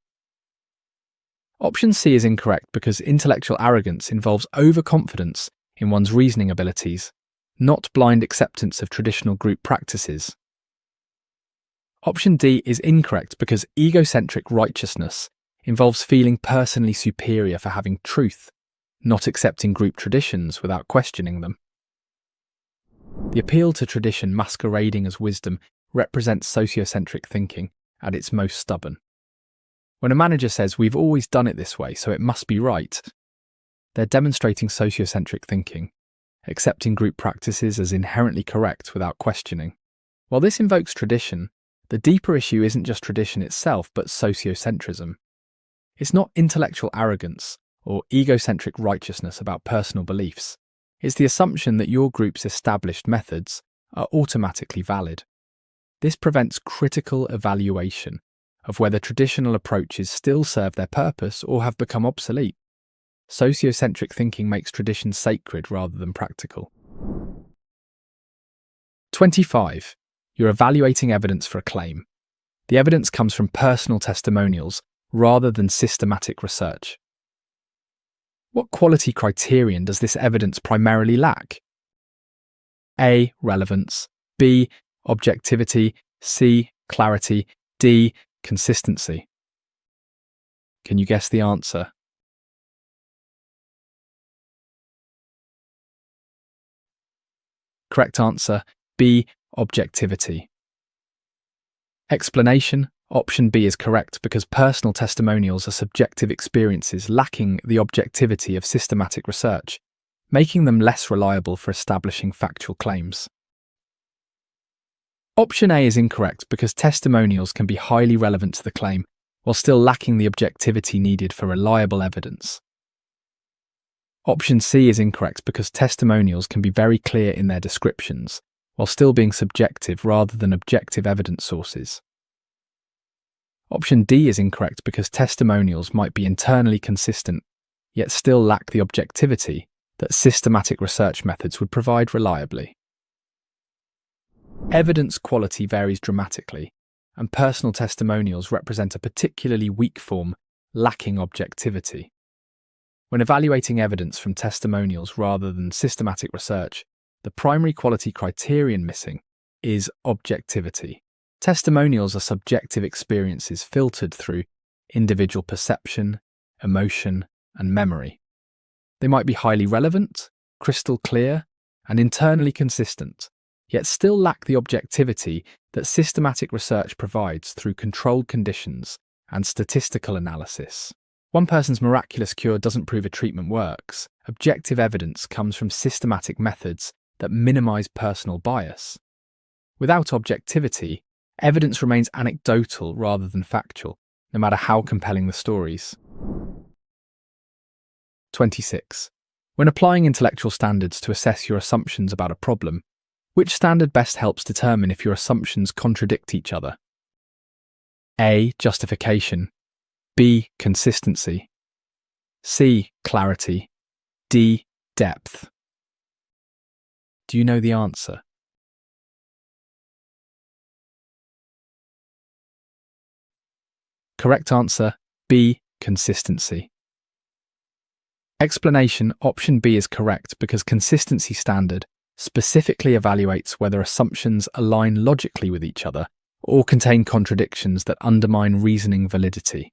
Option C is incorrect because intellectual arrogance involves overconfidence in one's reasoning abilities, not blind acceptance of traditional group practices. Option D is incorrect because egocentric righteousness involves feeling personally superior for having truth, not accepting group traditions without questioning them. The appeal to tradition masquerading as wisdom represents sociocentric thinking at its most stubborn. When a manager says, "We've always done it this way, so it must be right," they're demonstrating sociocentric thinking, accepting group practices as inherently correct without questioning. While this invokes tradition, the deeper issue isn't just tradition itself, but sociocentrism. It's not intellectual arrogance or egocentric righteousness about personal beliefs. It's the assumption that your group's established methods are automatically valid. This prevents critical evaluation of whether traditional approaches still serve their purpose or have become obsolete. Sociocentric thinking makes tradition sacred rather than practical. 25. You're evaluating evidence for a claim. The evidence comes from personal testimonials rather than systematic research. What quality criterion does this evidence primarily lack? A. Relevance. B. Objectivity. C. Clarity. D. Consistency. Can you guess the answer? Correct answer, B. Objectivity. Explanation: option B is correct because personal testimonials are subjective experiences lacking the objectivity of systematic research, making them less reliable for establishing factual claims. Option A is incorrect because testimonials can be highly relevant to the claim while still lacking the objectivity needed for reliable evidence. Option C is incorrect because testimonials can be very clear in their descriptions while still being subjective rather than objective evidence sources. Option D is incorrect because testimonials might be internally consistent, yet still lack the objectivity that systematic research methods would provide reliably. Evidence quality varies dramatically, and personal testimonials represent a particularly weak form, lacking objectivity. When evaluating evidence from testimonials rather than systematic research, the primary quality criterion missing is objectivity. Testimonials are subjective experiences filtered through individual perception, emotion, and memory. They might be highly relevant, crystal clear, and internally consistent, yet still lack the objectivity that systematic research provides through controlled conditions and statistical analysis. One person's miraculous cure doesn't prove a treatment works. Objective evidence comes from systematic methods that minimize personal bias. Without objectivity, evidence remains anecdotal rather than factual, no matter how compelling the stories. 26. When applying intellectual standards to assess your assumptions about a problem, which standard best helps determine if your assumptions contradict each other? A. Justification. B. Consistency. C. Clarity. D. Depth. Do you know the answer? Correct answer, B. Consistency. Explanation: option B is correct because consistency standard specifically evaluates whether assumptions align logically with each other or contain contradictions that undermine reasoning validity.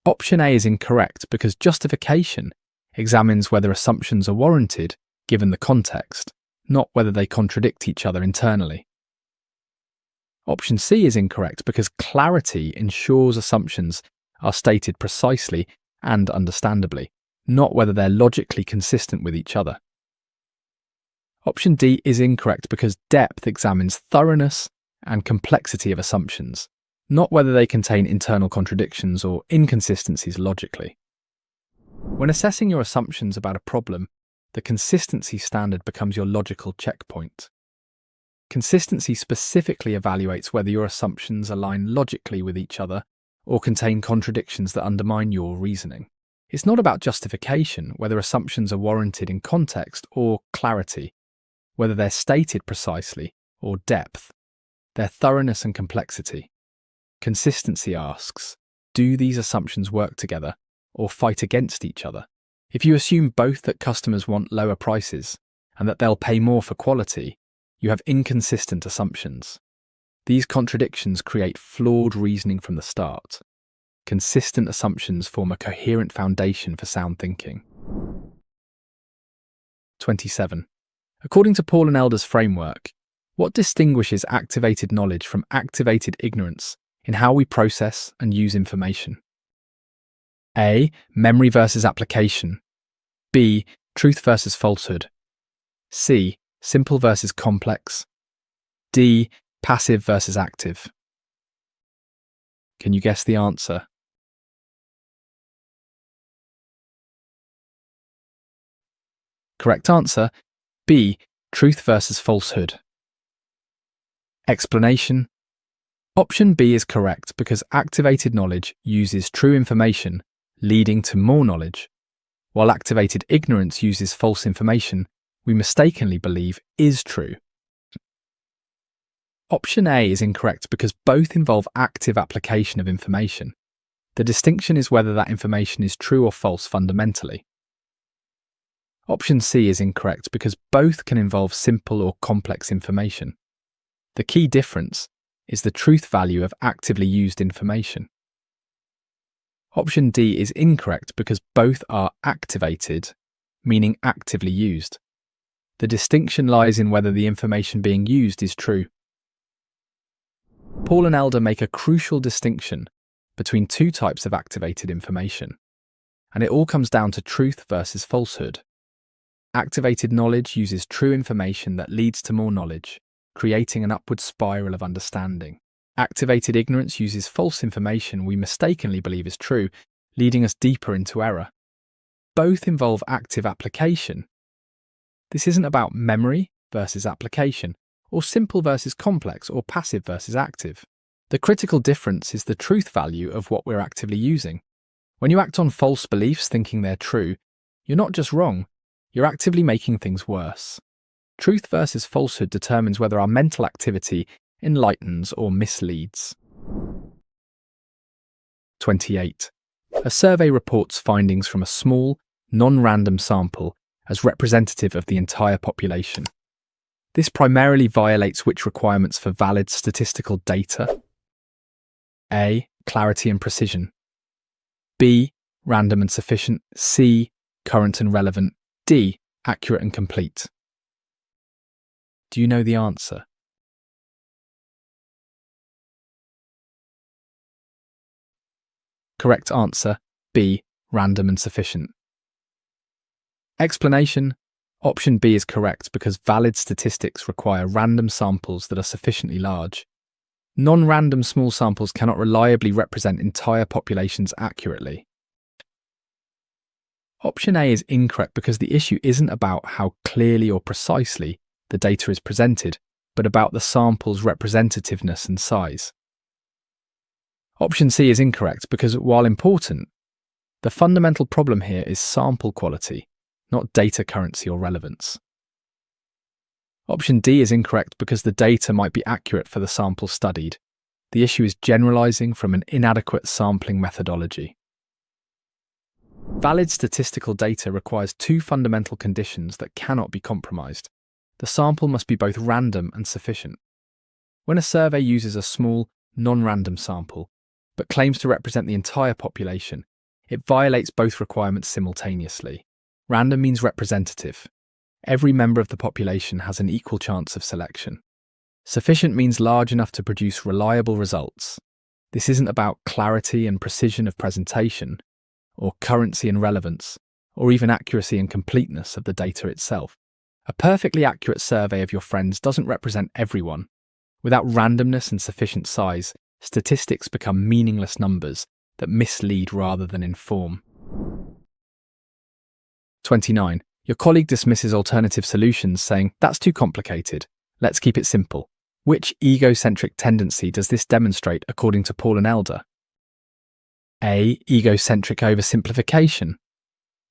Option A is incorrect because justification examines whether assumptions are warranted given the context, not whether they contradict each other internally. Option C is incorrect because clarity ensures assumptions are stated precisely and understandably, not whether they're logically consistent with each other. Option D is incorrect because depth examines thoroughness and complexity of assumptions, not whether they contain internal contradictions or inconsistencies logically. When assessing your assumptions about a problem, the consistency standard becomes your logical checkpoint. Consistency specifically evaluates whether your assumptions align logically with each other or contain contradictions that undermine your reasoning. It's not about justification, whether assumptions are warranted in context, or clarity, whether they're stated precisely, or depth, their thoroughness and complexity. Consistency asks, do these assumptions work together or fight against each other? If you assume both that customers want lower prices and that they'll pay more for quality, you have inconsistent assumptions. These contradictions create flawed reasoning from the start. Consistent assumptions form a coherent foundation for sound thinking. 27. According to Paul and Elder's framework, what distinguishes activated knowledge from activated ignorance in how we process and use information? A. Memory versus application. B. Truth versus falsehood. C. Simple versus complex. D. Passive versus active. Can you guess the answer? Correct answer, B. Truth versus falsehood. Explanation. Option B is correct because activated knowledge uses true information, leading to more knowledge, while activated ignorance uses false information we mistakenly believe is true. Option A is incorrect because both involve active application of information. The distinction is whether that information is true or false fundamentally. Option C is incorrect because both can involve simple or complex information. The key difference is the truth value of actively used information. Option D is incorrect because both are activated, meaning actively used. The distinction lies in whether the information being used is true. Paul and Elder make a crucial distinction between two types of activated information, and it all comes down to truth versus falsehood. Activated knowledge uses true information that leads to more knowledge, creating an upward spiral of understanding. Activated ignorance uses false information we mistakenly believe is true, leading us deeper into error. Both involve active application. This isn't about memory versus application, or simple versus complex, or passive versus active. The critical difference is the truth value of what we're actively using. When you act on false beliefs thinking they're true, you're not just wrong, you're actively making things worse. Truth versus falsehood determines whether our mental activity enlightens or misleads. 28. A survey reports findings from a small, non-random sample as representative of the entire population. This primarily violates which requirements for valid statistical data? A. Clarity and precision. B. Random and sufficient. C. Current and relevant. D. Accurate and complete. Do you know the answer? Correct answer, B. Random and sufficient. Explanation. Option B is correct because valid statistics require random samples that are sufficiently large. Non-random small samples cannot reliably represent entire populations accurately. Option A is incorrect because the issue isn't about how clearly or precisely the data is presented, but about the sample's representativeness and size. Option C is incorrect because, while important, the fundamental problem here is sample quality, not data currency or relevance. Option D is incorrect because the data might be accurate for the sample studied. The issue is generalizing from an inadequate sampling methodology. Valid statistical data requires two fundamental conditions that cannot be compromised. The sample must be both random and sufficient. When a survey uses a small, non-random sample, but claims to represent the entire population, it violates both requirements simultaneously. Random means representative. Every member of the population has an equal chance of selection. Sufficient means large enough to produce reliable results. This isn't about clarity and precision of presentation, or currency and relevance, or even accuracy and completeness of the data itself. A perfectly accurate survey of your friends doesn't represent everyone. Without randomness and sufficient size, statistics become meaningless numbers that mislead rather than inform. 29. Your colleague dismisses alternative solutions, saying, "That's too complicated. Let's keep it simple." Which egocentric tendency does this demonstrate according to Paul and Elder? A. Egocentric oversimplification.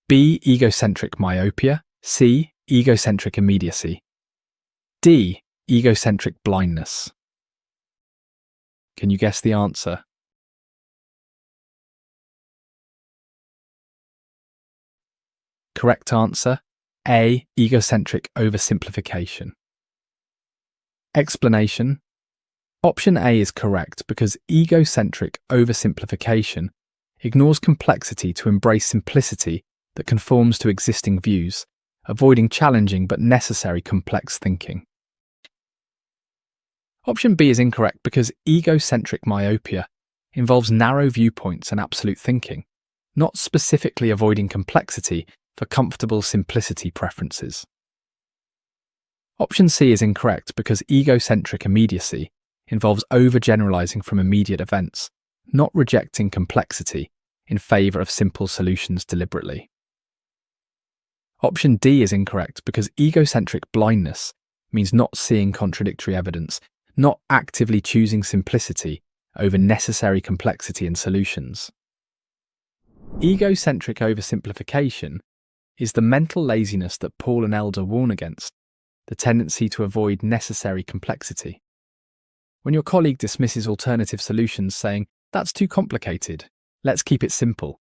B. Egocentric myopia. C. Egocentric immediacy. D. Egocentric blindness. Can you guess the answer? Correct answer, A. Egocentric oversimplification. Explanation. Option A is correct because egocentric oversimplification ignores complexity to embrace simplicity that conforms to existing views, avoiding challenging but necessary complex thinking. Option B is incorrect because egocentric myopia involves narrow viewpoints and absolute thinking, not specifically avoiding complexity for comfortable simplicity preferences. Option C is incorrect because egocentric immediacy involves overgeneralizing from immediate events, not rejecting complexity in favor of simple solutions deliberately. Option D is incorrect because egocentric blindness means not seeing contradictory evidence, not actively choosing simplicity over necessary complexity in solutions. Egocentric oversimplification is the mental laziness that Paul and Elder warn against, the tendency to avoid necessary complexity. When your colleague dismisses alternative solutions, saying, "That's too complicated, let's keep it simple,"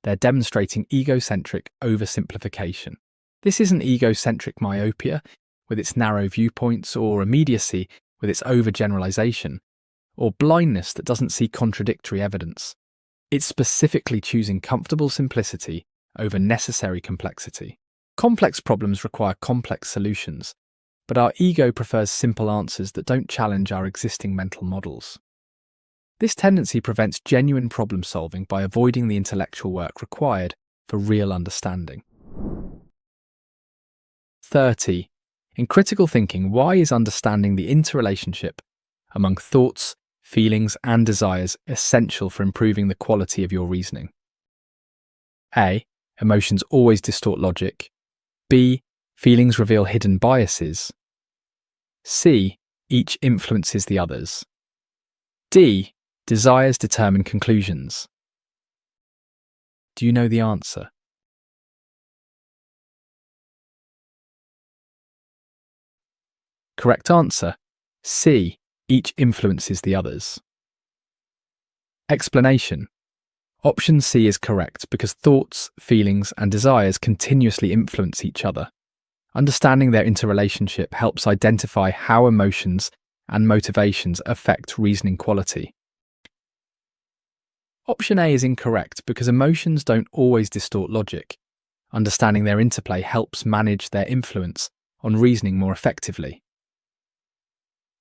they're demonstrating egocentric oversimplification. This isn't egocentric myopia, with its narrow viewpoints, or immediacy, with its overgeneralization, or blindness that doesn't see contradictory evidence. It's specifically choosing comfortable simplicity over necessary complexity. Complex problems require complex solutions, but our ego prefers simple answers that don't challenge our existing mental models. This tendency prevents genuine problem solving by avoiding the intellectual work required for real understanding. 30. In critical thinking, why is understanding the interrelationship among thoughts, feelings, and desires essential for improving the quality of your reasoning? A. Emotions always distort logic. B. Feelings reveal hidden biases. C. Each influences the others. D. Desires determine conclusions. Do you know the answer? Correct answer, C. Each influences the others. Explanation. Option C is correct because thoughts, feelings, and desires continuously influence each other. Understanding their interrelationship helps identify how emotions and motivations affect reasoning quality. Option A is incorrect because emotions don't always distort logic. Understanding their interplay helps manage their influence on reasoning more effectively.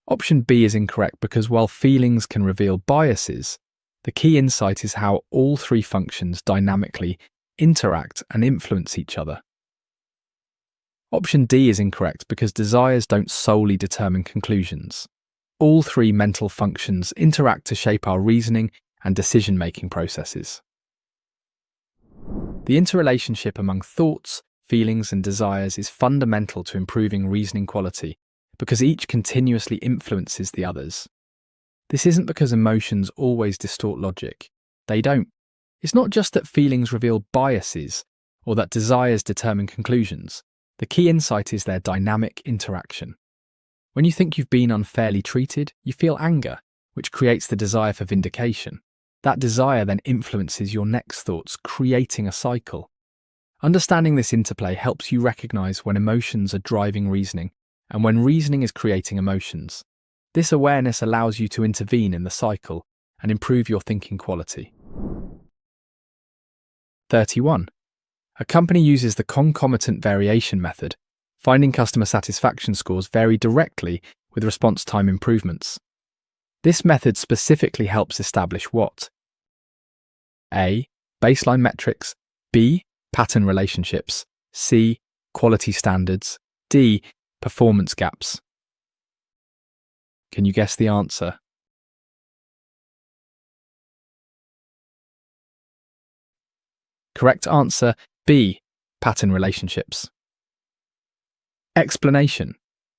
Option B is incorrect because while feelings can reveal biases, the key insight is how all three functions dynamically interact and influence each other. Option D is incorrect because desires don't solely determine conclusions. All three mental functions interact to shape our reasoning and decision-making processes. The interrelationship among thoughts, feelings, and desires is fundamental to improving reasoning quality because each continuously influences the others. This isn't because emotions always distort logic. They don't. It's not just that feelings reveal biases or that desires determine conclusions. The key insight is their dynamic interaction. When you think you've been unfairly treated, you feel anger, which creates the desire for vindication. That desire then influences your next thoughts, creating a cycle. Understanding this interplay helps you recognize when emotions are driving reasoning and when reasoning is creating emotions. This awareness allows you to intervene in the cycle and improve your thinking quality. 31. A company uses the concomitant variation method, finding customer satisfaction scores vary directly with response time improvements. This method specifically helps establish what? A. Baseline metrics. B. Pattern relationships. C. Quality standards. D. Performance gaps. Can you guess the answer? Correct answer B. Pattern relationships. Explanation.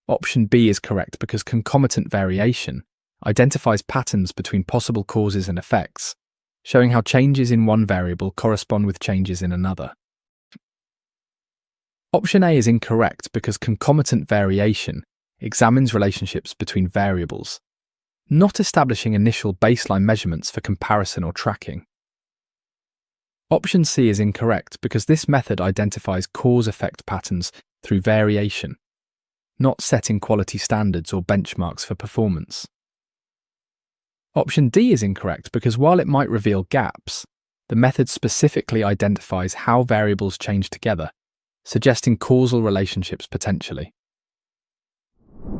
Option B is correct because concomitant variation identifies patterns between possible causes and effects, showing how changes in one variable correspond with changes in another. Option A is incorrect because concomitant variation examines relationships between variables, not establishing initial baseline measurements for comparison or tracking. Option C is incorrect because this method identifies cause-effect patterns through variation, not setting quality standards or benchmarks for performance. Option D is incorrect because while it might reveal gaps, the method specifically identifies how variables change together, suggesting causal relationships potentially.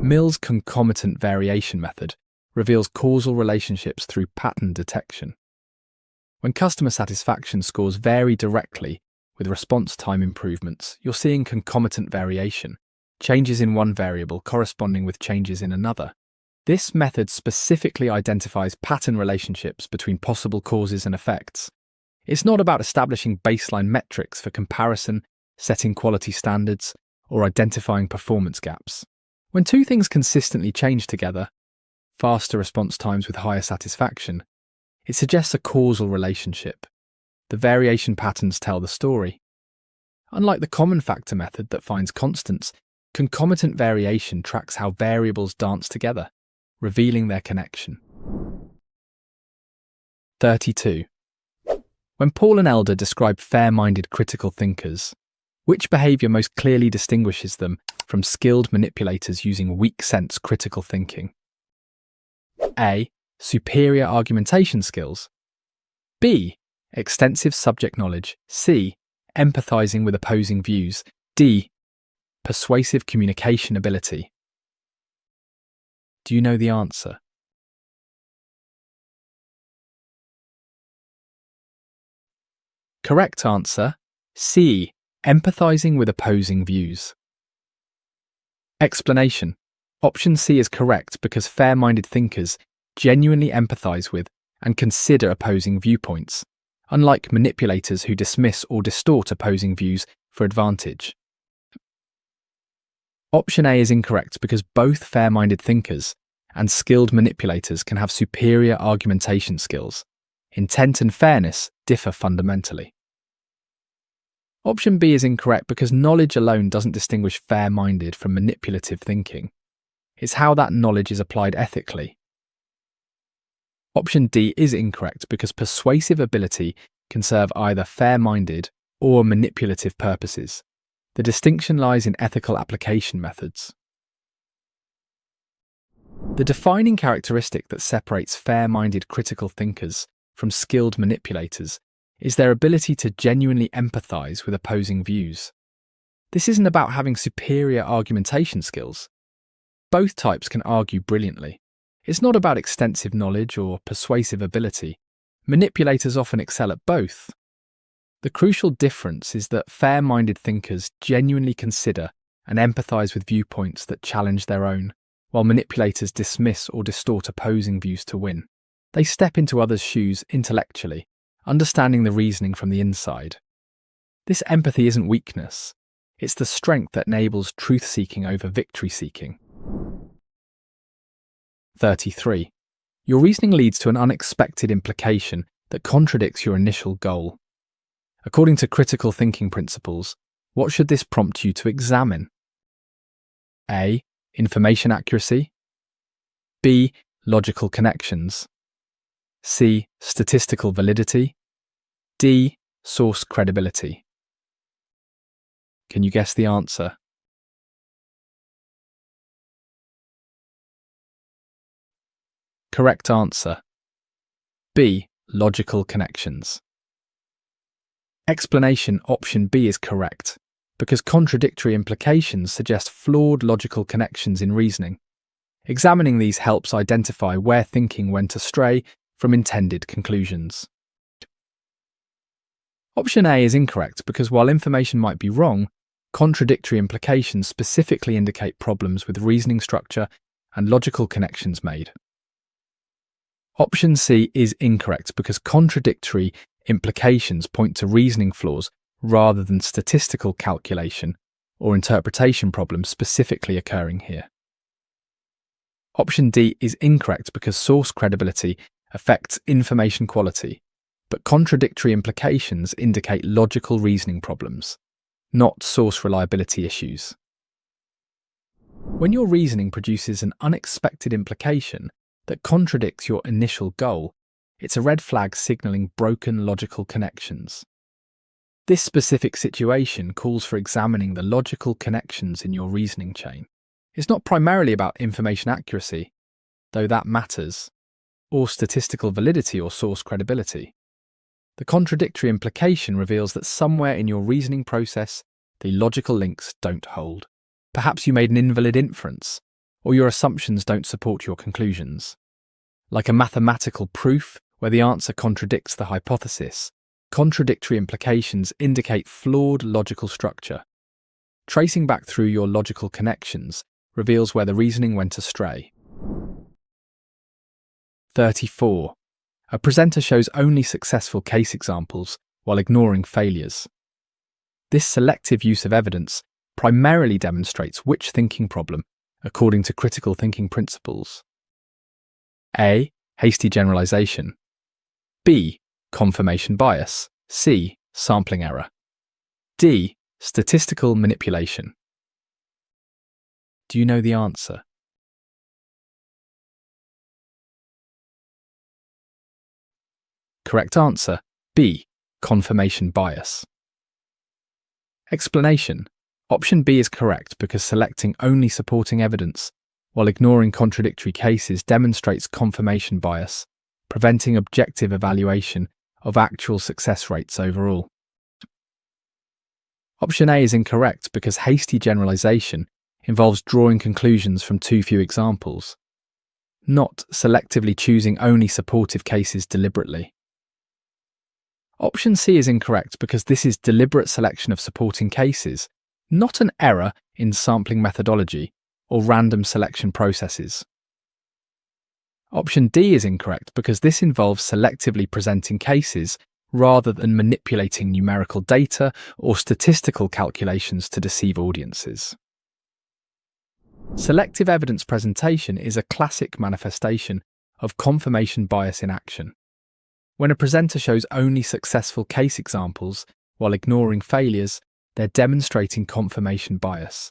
Mill's concomitant variation method reveals causal relationships through pattern detection. When customer satisfaction scores vary directly with response time improvements, you're seeing concomitant variation, changes in one variable corresponding with changes in another. This method specifically identifies pattern relationships between possible causes and effects. It's not about establishing baseline metrics for comparison, setting quality standards, or identifying performance gaps. When two things consistently change together, faster response times with higher satisfaction, it suggests a causal relationship. The variation patterns tell the story. Unlike the common factor method that finds constants, concomitant variation tracks how variables dance together, revealing their connection. 32. When Paul and Elder describe fair-minded critical thinkers, which behaviour most clearly distinguishes them from skilled manipulators using weak-sense critical thinking? A. Superior argumentation skills. B. Extensive subject knowledge. C. Empathizing with opposing views. D. Persuasive communication ability. Do you know the answer? Correct answer C. Empathizing with opposing views. Explanation. Option C is correct because fair-minded thinkers genuinely empathize with and consider opposing viewpoints, unlike manipulators who dismiss or distort opposing views for advantage. Option A is incorrect because both fair-minded thinkers and skilled manipulators can have superior argumentation skills. Intent and fairness differ fundamentally. Option B is incorrect because knowledge alone doesn't distinguish fair-minded from manipulative thinking. It's how that knowledge is applied ethically. Option D is incorrect because persuasive ability can serve either fair-minded or manipulative purposes. The distinction lies in ethical application methods. The defining characteristic that separates fair-minded critical thinkers from skilled manipulators is their ability to genuinely empathize with opposing views. This isn't about having superior argumentation skills. Both types can argue brilliantly. It's not about extensive knowledge or persuasive ability. Manipulators often excel at both. The crucial difference is that fair-minded thinkers genuinely consider and empathize with viewpoints that challenge their own, while manipulators dismiss or distort opposing views to win. They step into others' shoes intellectually, understanding the reasoning from the inside. This empathy isn't weakness. It's the strength that enables truth-seeking over victory-seeking. 33. Your reasoning leads to an unexpected implication that contradicts your initial goal. According to critical thinking principles, what should this prompt you to examine? A. Information accuracy. B. Logical connections. C. Statistical validity. D. Source credibility. Can you guess the answer? Correct answer. B. Logical connections. Explanation. Option B is correct, because contradictory implications suggest flawed logical connections in reasoning. Examining these helps identify where thinking went astray from intended conclusions. Option A is incorrect because while information might be wrong, contradictory implications specifically indicate problems with reasoning structure and logical connections made. Option C is incorrect because contradictory implications point to reasoning flaws rather than statistical calculation or interpretation problems specifically occurring here. Option D is incorrect because source credibility affects information quality, but contradictory implications indicate logical reasoning problems, not source reliability issues. When your reasoning produces an unexpected implication that contradicts your initial goal, it's a red flag signaling broken logical connections. This specific situation calls for examining the logical connections in your reasoning chain. It's not primarily about information accuracy, though that matters, or statistical validity or source credibility. The contradictory implication reveals that somewhere in your reasoning process, the logical links don't hold. Perhaps you made an invalid inference, or your assumptions don't support your conclusions. Like a mathematical proof where the answer contradicts the hypothesis, contradictory implications indicate flawed logical structure. Tracing back through your logical connections reveals where the reasoning went astray. 34. A presenter shows only successful case examples while ignoring failures. This selective use of evidence primarily demonstrates which thinking problem according to critical thinking principles. A. Hasty generalization. B. Confirmation bias. C. Sampling error. D. Statistical manipulation. Do you know the answer? Correct answer, B. Confirmation bias. Explanation. Option B is correct because selecting only supporting evidence while ignoring contradictory cases demonstrates confirmation bias, preventing objective evaluation of actual success rates overall. Option A is incorrect because hasty generalization involves drawing conclusions from too few examples, not selectively choosing only supportive cases deliberately. Option C is incorrect because this is deliberate selection of supporting cases, not an error in sampling methodology or random selection processes. Option D is incorrect because this involves selectively presenting cases rather than manipulating numerical data or statistical calculations to deceive audiences. Selective evidence presentation is a classic manifestation of confirmation bias in action. When a presenter shows only successful case examples while ignoring failures, they're demonstrating confirmation bias,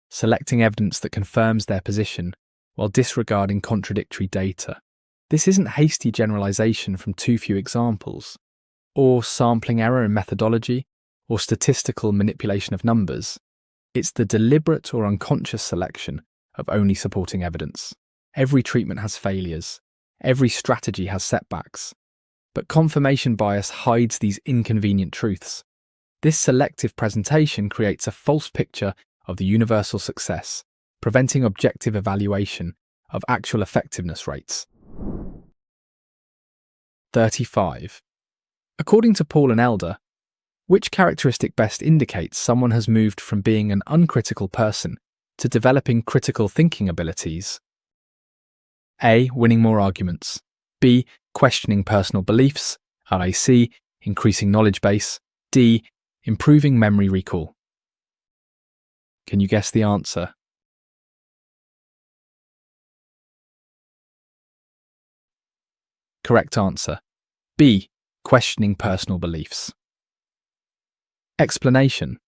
selecting evidence that confirms their position while disregarding contradictory data. This isn't hasty generalization from too few examples, or sampling error in methodology, or statistical manipulation of numbers. It's the deliberate or unconscious selection of only supporting evidence. Every treatment has failures. Every strategy has setbacks. But confirmation bias hides these inconvenient truths. This selective presentation creates a false picture of the universal success, preventing objective evaluation of actual effectiveness rates. 35. According to Paul and Elder, which characteristic best indicates someone has moved from being an uncritical person to developing critical thinking abilities? A. Winning more arguments. B. Questioning personal beliefs. RAC. Increasing knowledge base. D. Improving memory recall. Can you guess the answer? Correct answer. B. Questioning personal beliefs. Explanation.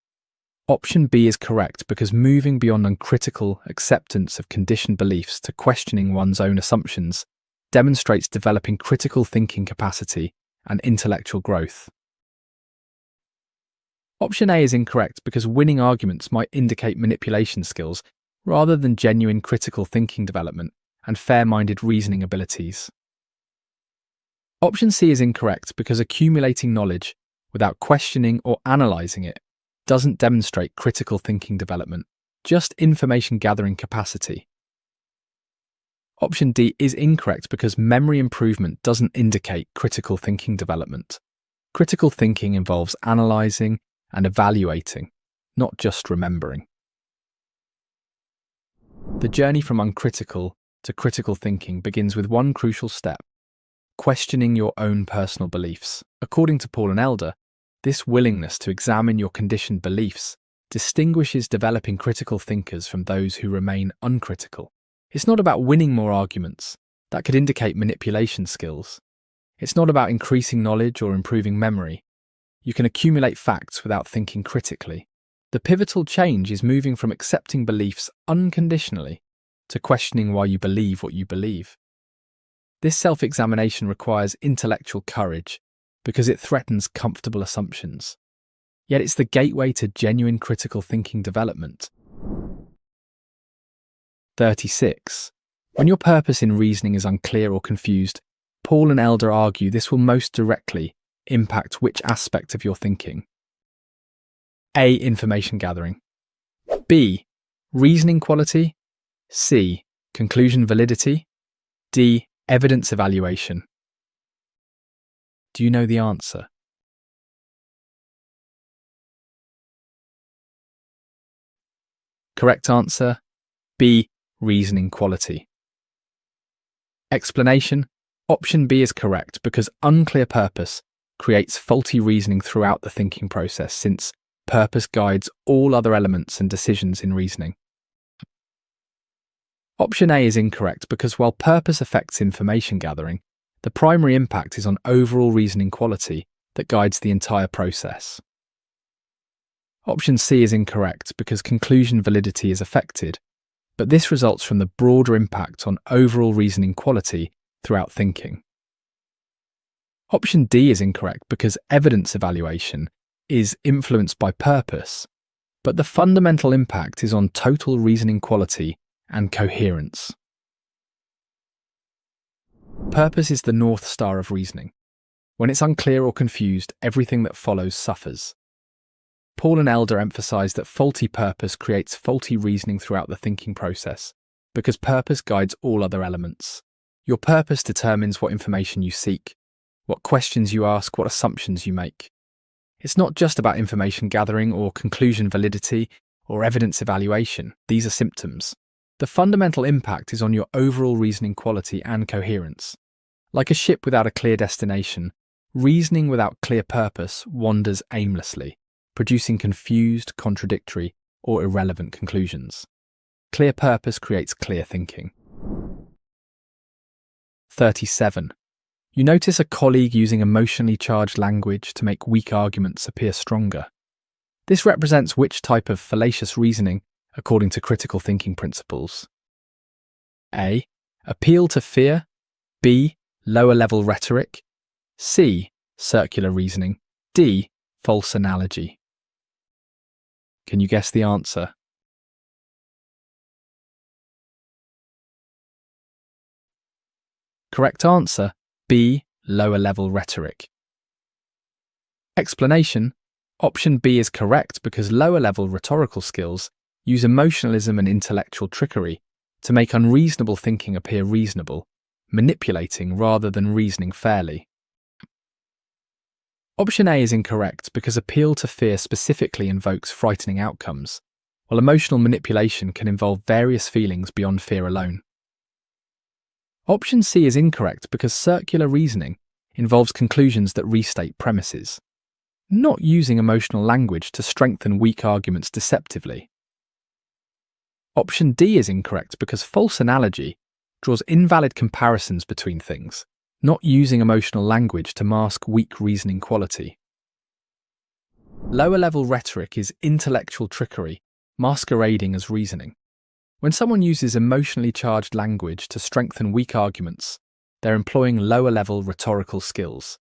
Option B is correct because moving beyond uncritical acceptance of conditioned beliefs to questioning one's own assumptions demonstrates developing critical thinking capacity and intellectual growth. Option A is incorrect because winning arguments might indicate manipulation skills rather than genuine critical thinking development and fair-minded reasoning abilities. Option C is incorrect because accumulating knowledge without questioning or analysing it doesn't demonstrate critical thinking development, just information gathering capacity. Option D is incorrect because memory improvement doesn't indicate critical thinking development. Critical thinking involves analysing and evaluating, not just remembering. The journey from uncritical to critical thinking begins with one crucial step: questioning your own personal beliefs. According to Paul and Elder, this willingness to examine your conditioned beliefs distinguishes developing critical thinkers from those who remain uncritical. It's not about winning more arguments. That could indicate manipulation skills. It's not about increasing knowledge or improving memory. You can accumulate facts without thinking critically. The pivotal change is moving from accepting beliefs unconditionally to questioning why you believe what you believe. This self-examination requires intellectual courage because it threatens comfortable assumptions. Yet it's the gateway to genuine critical thinking development. 36. When your purpose in reasoning is unclear or confused, Paul and Elder argue this will most directly impact which aspect of your thinking? A. Information gathering. B. Reasoning quality. C. Conclusion validity. D. Evidence evaluation. Do you know the answer? Correct answer, B. Reasoning quality. Explanation: option B is correct because unclear purpose creates faulty reasoning throughout the thinking process, since purpose guides all other elements and decisions in reasoning. Option A is incorrect because while purpose affects information gathering, the primary impact is on overall reasoning quality that guides the entire process. Option C is incorrect because conclusion validity is affected, but this results from the broader impact on overall reasoning quality throughout thinking. Option D is incorrect because evidence evaluation is influenced by purpose, but the fundamental impact is on total reasoning quality and coherence. Purpose is the North Star of reasoning. When it's unclear or confused, everything that follows suffers. Paul and Elder emphasize that faulty purpose creates faulty reasoning throughout the thinking process, because purpose guides all other elements. Your purpose determines what information you seek, what questions you ask, what assumptions you make. It's not just about information gathering or conclusion validity or evidence evaluation. These are symptoms. The fundamental impact is on your overall reasoning quality and coherence. Like a ship without a clear destination, reasoning without clear purpose wanders aimlessly, producing confused, contradictory, or irrelevant conclusions. Clear purpose creates clear thinking. 37. You notice a colleague using emotionally charged language to make weak arguments appear stronger. This represents which type of fallacious reasoning according to critical thinking principles? A. Appeal to fear. B. Lower-level rhetoric. C. Circular reasoning. D. False analogy. Can you guess the answer? Correct answer, B. Lower-level rhetoric. Explanation: option B is correct because lower-level rhetorical skills use emotionalism and intellectual trickery to make unreasonable thinking appear reasonable, manipulating rather than reasoning fairly. Option A is incorrect because appeal to fear specifically invokes frightening outcomes, while emotional manipulation can involve various feelings beyond fear alone. Option C is incorrect because circular reasoning involves conclusions that restate premises, not using emotional language to strengthen weak arguments deceptively. Option D is incorrect because false analogy draws invalid comparisons between things, not using emotional language to mask weak reasoning quality. Lower-level rhetoric is intellectual trickery masquerading as reasoning. When someone uses emotionally charged language to strengthen weak arguments, they're employing lower-level rhetorical skills,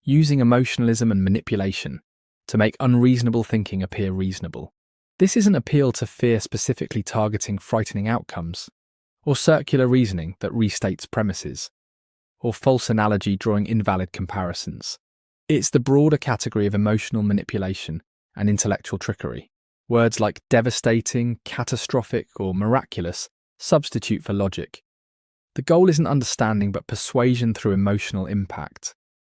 using emotionalism and manipulation to make unreasonable thinking appear reasonable. This is an appeal to fear specifically targeting frightening outcomes, or circular reasoning that restates premises, or false analogy drawing invalid comparisons. It's the broader category of emotional manipulation and intellectual trickery. Words like devastating, catastrophic, or miraculous substitute for logic. The goal isn't understanding but persuasion through emotional impact.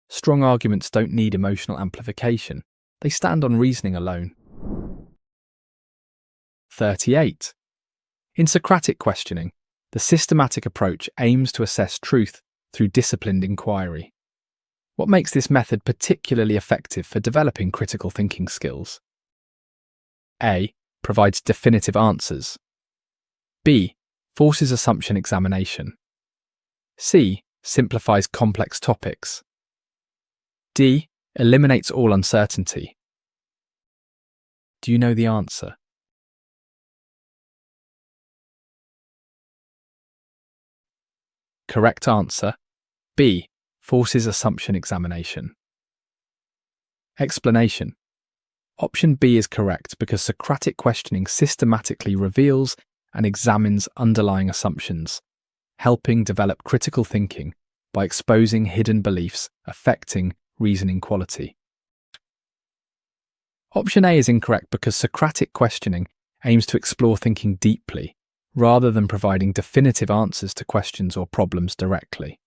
Strong arguments don't need emotional amplification. They stand on reasoning alone. 38. In Socratic questioning, the systematic approach aims to assess truth through disciplined inquiry. What makes this method particularly effective for developing critical thinking skills? A. Provides definitive answers. B. Forces assumption examination. C. Simplifies complex topics. D. Eliminates all uncertainty. Do you know the answer? Correct answer, B. Forces assumption examination. Explanation. Option B is correct because Socratic questioning systematically reveals and examines underlying assumptions, helping develop critical thinking by exposing hidden beliefs affecting reasoning quality. Option A is incorrect because Socratic questioning aims to explore thinking deeply, rather than providing definitive answers to questions or problems directly.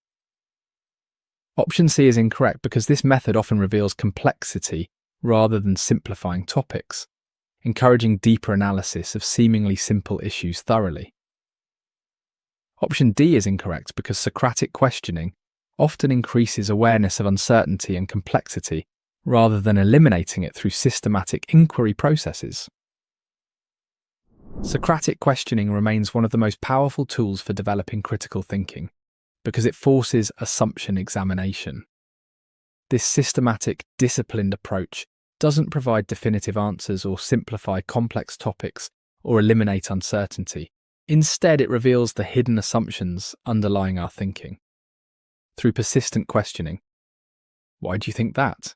Option C is incorrect because this method often reveals complexity rather than simplifying topics, encouraging deeper analysis of seemingly simple issues thoroughly. Option D is incorrect because Socratic questioning often increases awareness of uncertainty and complexity rather than eliminating it through systematic inquiry processes. Socratic questioning remains one of the most powerful tools for developing critical thinking because it forces assumption examination. This systematic, disciplined approach doesn't provide definitive answers or simplify complex topics or eliminate uncertainty. Instead, it reveals the hidden assumptions underlying our thinking. Through persistent questioning. Why do you think that?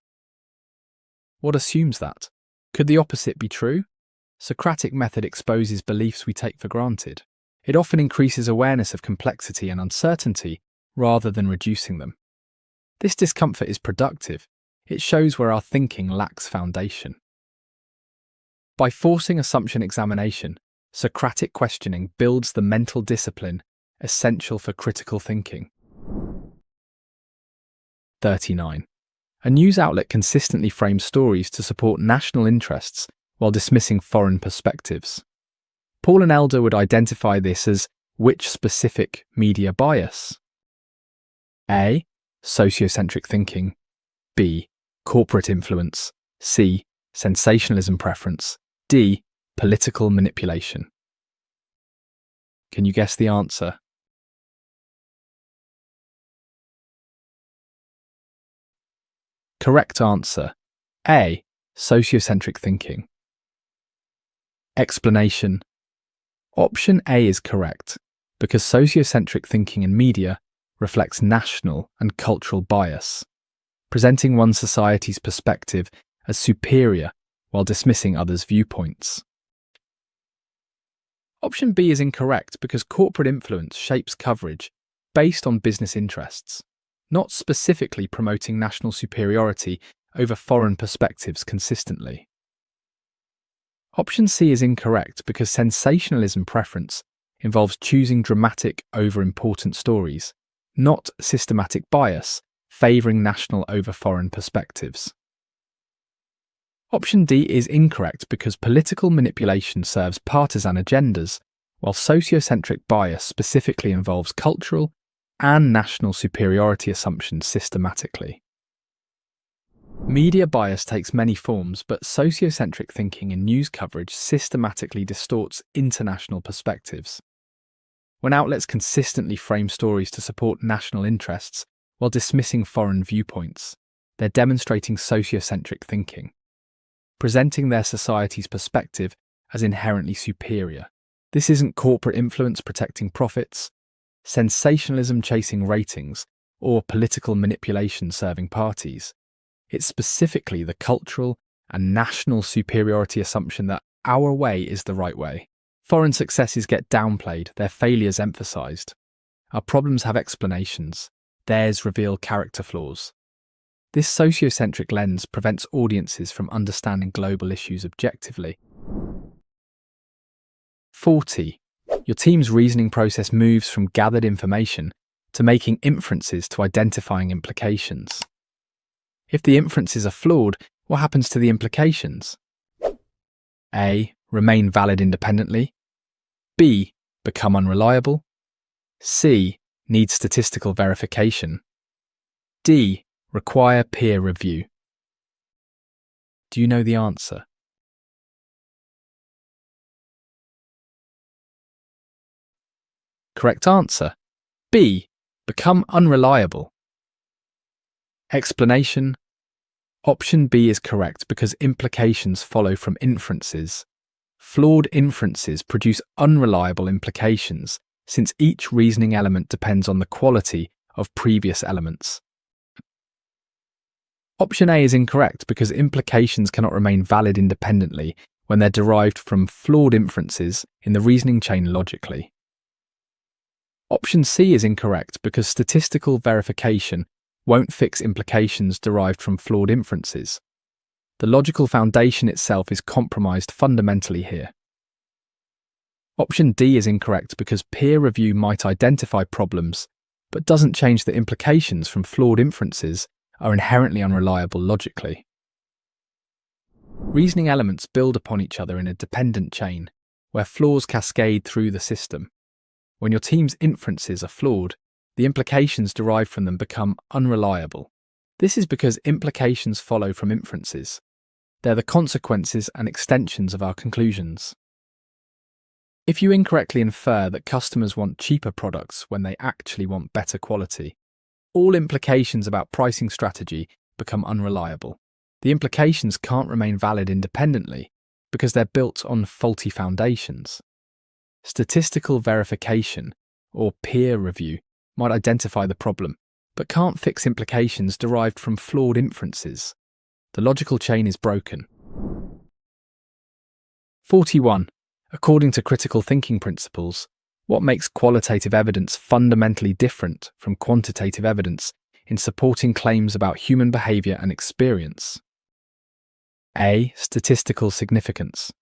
What assumes that? Could the opposite be true? Socratic method exposes beliefs we take for granted. It often increases awareness of complexity and uncertainty rather than reducing them. This discomfort is productive. It shows where our thinking lacks foundation. By forcing assumption examination, Socratic questioning builds the mental discipline essential for critical thinking. 39. A news outlet consistently frames stories to support national interests while dismissing foreign perspectives. Paul and Elder would identify this as which specific media bias? A. Sociocentric thinking. B. Corporate influence. C. Sensationalism preference. D. Political manipulation. Can you guess the answer? Correct answer, A. Sociocentric thinking. Explanation. Option A is correct because sociocentric thinking in media reflects national and cultural bias, presenting one society's perspective as superior while dismissing others' viewpoints. Option B is incorrect because corporate influence shapes coverage based on business interests, not specifically promoting national superiority over foreign perspectives consistently. Option C is incorrect because sensationalism preference involves choosing dramatic over important stories, not systematic bias, favouring national over foreign perspectives. Option D is incorrect because political manipulation serves partisan agendas, while sociocentric bias specifically involves cultural and national superiority assumptions systematically. Media bias takes many forms, but sociocentric thinking in news coverage systematically distorts international perspectives. When outlets consistently frame stories to support national interests while dismissing foreign viewpoints, they're demonstrating sociocentric thinking, presenting their society's perspective as inherently superior. This isn't corporate influence protecting profits, sensationalism chasing ratings, or political manipulation serving parties. It's specifically the cultural and national superiority assumption that our way is the right way. Foreign successes get downplayed, their failures emphasized. Our problems have explanations, theirs reveal character flaws. This sociocentric lens prevents audiences from understanding global issues objectively. 40. Your team's reasoning process moves from gathered information to making inferences to identifying implications. If the inferences are flawed, what happens to the implications? A. Remain valid independently. B. Become unreliable. C. need statistical verification. D. Require peer review. Do you know the answer? Correct answer. B. Become unreliable. Explanation. Option B is correct because implications follow from inferences. Flawed inferences produce unreliable implications since each reasoning element depends on the quality of previous elements. Option A is incorrect because implications cannot remain valid independently when they're derived from flawed inferences in the reasoning chain logically. Option C is incorrect because statistical verification won't fix implications derived from flawed inferences. The logical foundation itself is compromised fundamentally here. Option D is incorrect because peer review might identify problems, but doesn't change that implications from flawed inferences are inherently unreliable logically. Reasoning elements build upon each other in a dependent chain, where flaws cascade through the system. When your team's inferences are flawed, the implications derived from them become unreliable. This is because implications follow from inferences. They're the consequences and extensions of our conclusions. If you incorrectly infer that customers want cheaper products when they actually want better quality, all implications about pricing strategy become unreliable. The implications can't remain valid independently because they're built on faulty foundations. Statistical verification, or peer review, might identify the problem, but can't fix implications derived from flawed inferences. The logical chain is broken. 41. According to critical thinking principles, what makes qualitative evidence fundamentally different from quantitative evidence in supporting claims about human behavior and experience? A. Statistical significance.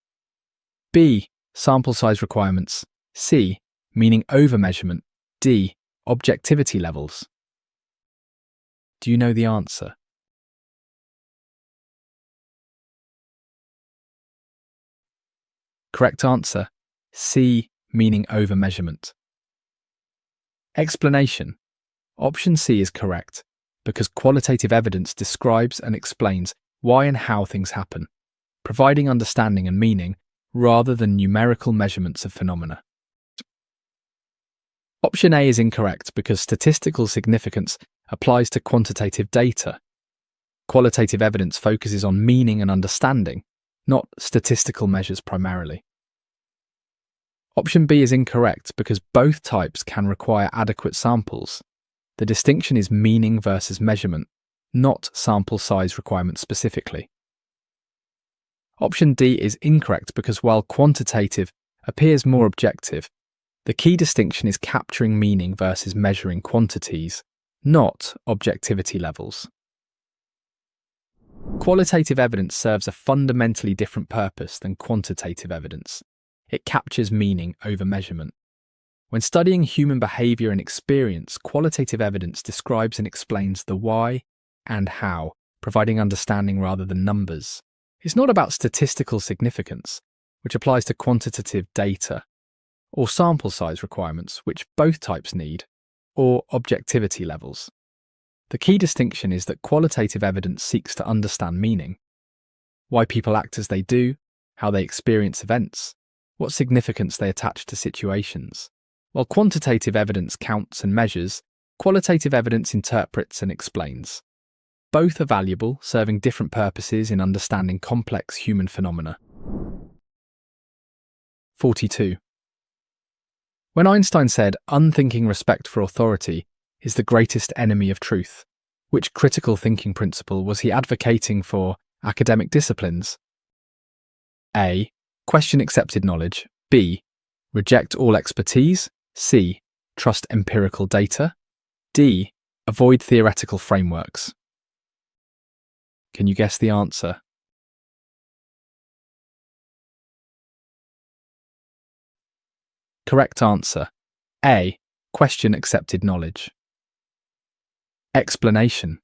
B. Sample size requirements. C. Meaning over measurement. D. Objectivity levels. Do you know the answer? Correct answer. C. Meaning over measurement. Explanation. Option C is correct because qualitative evidence describes and explains why and how things happen, providing understanding and meaning rather than numerical measurements of phenomena. Option A is incorrect because statistical significance applies to quantitative data. Qualitative evidence focuses on meaning and understanding, not statistical measures primarily. Option B is incorrect because both types can require adequate samples. The distinction is meaning versus measurement, not sample size requirement specifically. Option D is incorrect because while quantitative appears more objective, the key distinction is capturing meaning versus measuring quantities, not objectivity levels. Qualitative evidence serves a fundamentally different purpose than quantitative evidence. It captures meaning over measurement. When studying human behavior and experience, qualitative evidence describes and explains the why and how, providing understanding rather than numbers. It's not about statistical significance, which applies to quantitative data, or sample size requirements, which both types need, or objectivity levels. The key distinction is that qualitative evidence seeks to understand meaning, why people act as they do, how they experience events, what significance they attach to situations. While quantitative evidence counts and measures, qualitative evidence interprets and explains. Both are valuable, serving different purposes in understanding complex human phenomena. 42. When Einstein said, "Unthinking respect for authority is the greatest enemy of truth," which critical thinking principle was he advocating for academic disciplines? A. Question accepted knowledge. B. Reject all expertise. C. Trust empirical data. D. Avoid theoretical frameworks. Can you guess the answer? Correct answer. A. Question accepted knowledge. Explanation.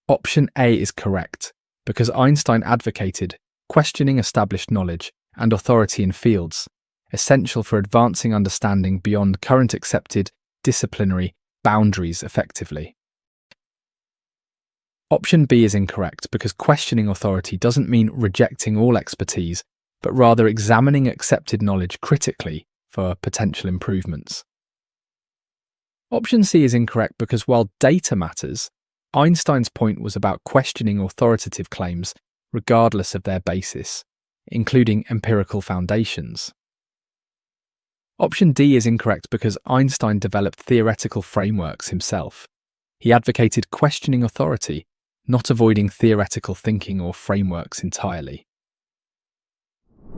Option A is correct because Einstein advocated questioning established knowledge and authority in fields, essential for advancing understanding beyond current accepted disciplinary boundaries effectively. Option B is incorrect because questioning authority doesn't mean rejecting all expertise, but rather examining accepted knowledge critically for potential improvements. Option C is incorrect because while data matters, Einstein's point was about questioning authoritative claims regardless of their basis, including empirical foundations. Option D is incorrect because Einstein developed theoretical frameworks himself. He advocated questioning authority, not avoiding theoretical thinking or frameworks entirely.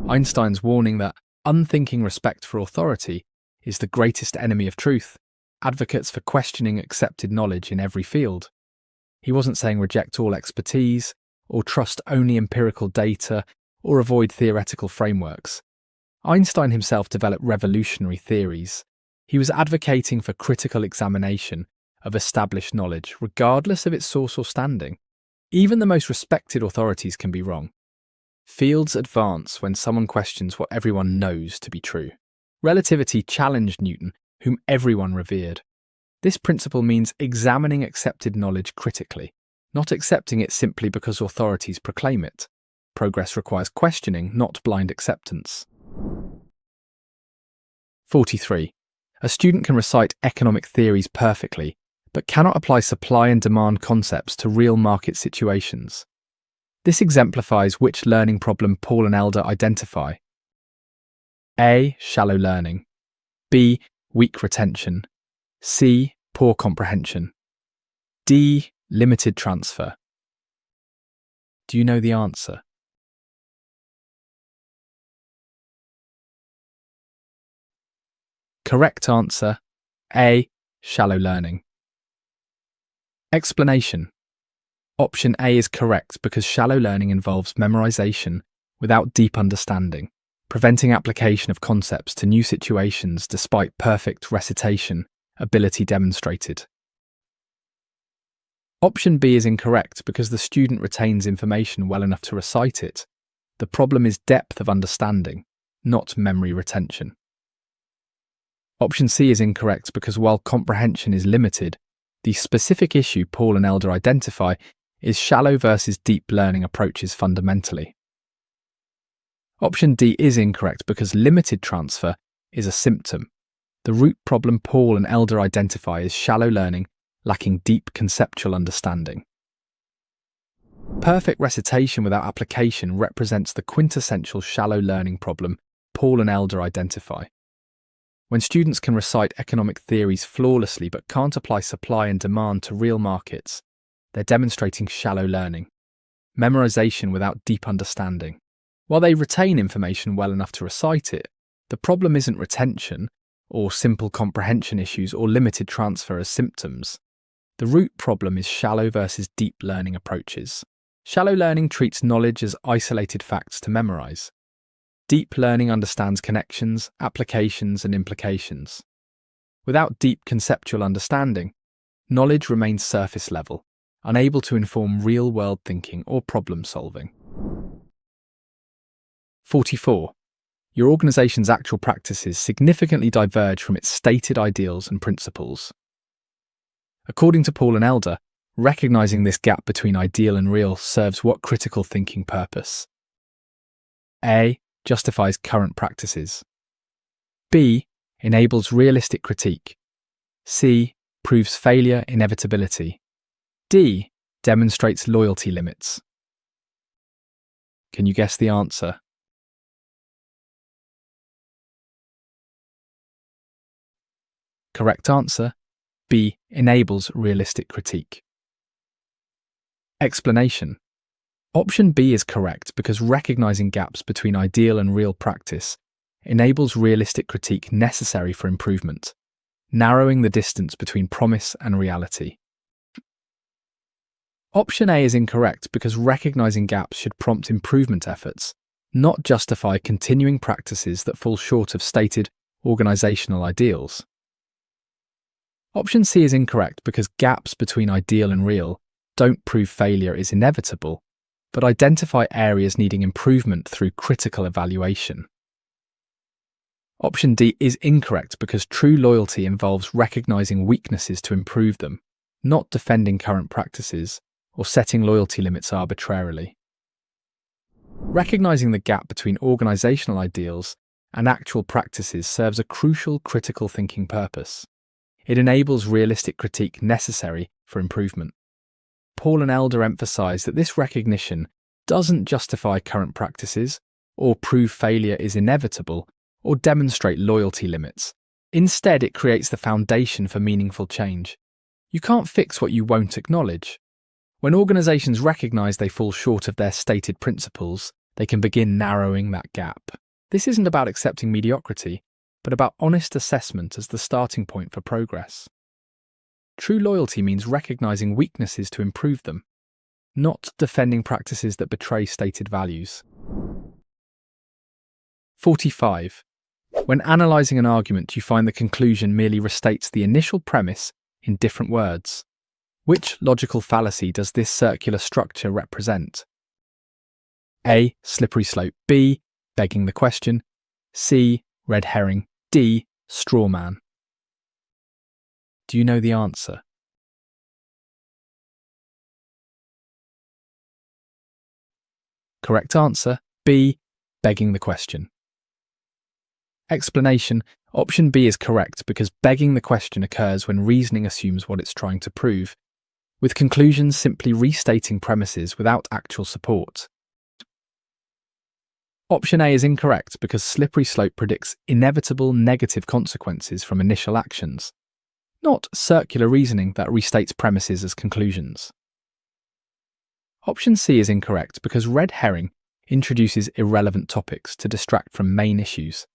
Einstein's warning that unthinking respect for authority is the greatest enemy of truth advocates for questioning accepted knowledge in every field. He wasn't saying reject all expertise, or trust only empirical data, or avoid theoretical frameworks. Einstein himself developed revolutionary theories. He was advocating for critical examination of established knowledge, regardless of its source or standing. Even the most respected authorities can be wrong. Fields advance when someone questions what everyone knows to be true. Relativity challenged Newton, whom everyone revered. This principle means examining accepted knowledge critically, not accepting it simply because authorities proclaim it. Progress requires questioning, not blind acceptance. 43. A student can recite economic theories perfectly, but cannot apply supply and demand concepts to real market situations. This exemplifies which learning problem Paul and Elder identify. A. Shallow learning. B. Weak retention. C. Poor comprehension. D. Limited transfer. Do you know the answer? Correct answer, A. Shallow learning. Explanation. Option A is correct because shallow learning involves memorization without deep understanding, preventing application of concepts to new situations despite perfect recitation ability demonstrated. Option B is incorrect because the student retains information well enough to recite it. The problem is depth of understanding, not memory retention. Option C is incorrect because while comprehension is limited, the specific issue Paul and Elder identify is shallow versus deep learning approaches fundamentally. Option D is incorrect because limited transfer is a symptom. The root problem Paul and Elder identify is shallow learning lacking deep conceptual understanding. Perfect recitation without application represents the quintessential shallow learning problem Paul and Elder identify. When students can recite economic theories flawlessly but can't apply supply and demand to real markets, they're demonstrating shallow learning, memorization without deep understanding. While they retain information well enough to recite it, the problem isn't retention, or simple comprehension issues or limited transfer as symptoms. The root problem is shallow versus deep learning approaches. Shallow learning treats knowledge as isolated facts to memorize. Deep learning understands connections, applications, and implications. Without deep conceptual understanding, knowledge remains surface level, unable to inform real-world thinking or problem-solving. 44. Your organization's actual practices significantly diverge from its stated ideals and principles. According to Paul and Elder, recognizing this gap between ideal and real serves what critical thinking purpose? A. Justifies current practices. B. Enables realistic critique. C. Proves failure inevitability. D. Demonstrates loyalty limits. Can you guess the answer? Correct answer, B. Enables realistic critique. Explanation. Option B is correct because recognizing gaps between ideal and real practice enables realistic critique necessary for improvement, narrowing the distance between promise and reality. Option A is incorrect because recognizing gaps should prompt improvement efforts, not justify continuing practices that fall short of stated organizational ideals. Option C is incorrect because gaps between ideal and real don't prove failure is inevitable, but identify areas needing improvement through critical evaluation. Option D is incorrect because true loyalty involves recognizing weaknesses to improve them, not defending current practices or setting loyalty limits arbitrarily. Recognizing the gap between organizational ideals and actual practices serves a crucial critical thinking purpose. It enables realistic critique necessary for improvement. Paul and Elder emphasize that this recognition doesn't justify current practices or prove failure is inevitable or demonstrate loyalty limits. Instead, it creates the foundation for meaningful change. You can't fix what you won't acknowledge. When organizations recognize they fall short of their stated principles, they can begin narrowing that gap. This isn't about accepting mediocrity, but about honest assessment as the starting point for progress. True loyalty means recognizing weaknesses to improve them, not defending practices that betray stated values. 45. When analysing an argument, you find the conclusion merely restates the initial premise in different words. Which logical fallacy does this circular structure represent? A. Slippery slope. B. Begging the question. C. Red herring. D. Straw man. Do you know the answer? Correct answer, B. Begging the question. Explanation: option B is correct because begging the question occurs when reasoning assumes what it's trying to prove, with conclusions simply restating premises without actual support. Option A is incorrect because slippery slope predicts inevitable negative consequences from initial actions, not circular reasoning that restates premises as conclusions. Option C is incorrect because red herring introduces irrelevant topics to distract from main issues,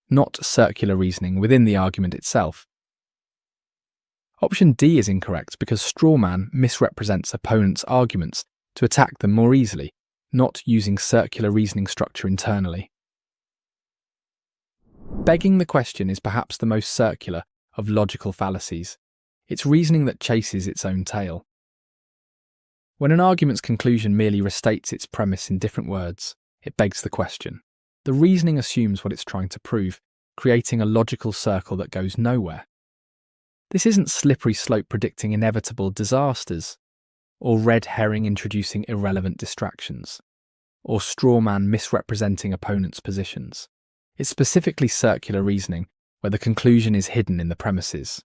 not circular reasoning within the argument itself. Option D is incorrect because straw man misrepresents opponents' arguments to attack them more easily, not using circular reasoning structure internally. Begging the question is perhaps the most circular of logical fallacies. It's reasoning that chases its own tail. When an argument's conclusion merely restates its premise in different words, it begs the question. The reasoning assumes what it's trying to prove, creating a logical circle that goes nowhere. This isn't slippery slope predicting inevitable disasters, or red herring introducing irrelevant distractions, or straw man misrepresenting opponents' positions. It's specifically circular reasoning where the conclusion is hidden in the premises.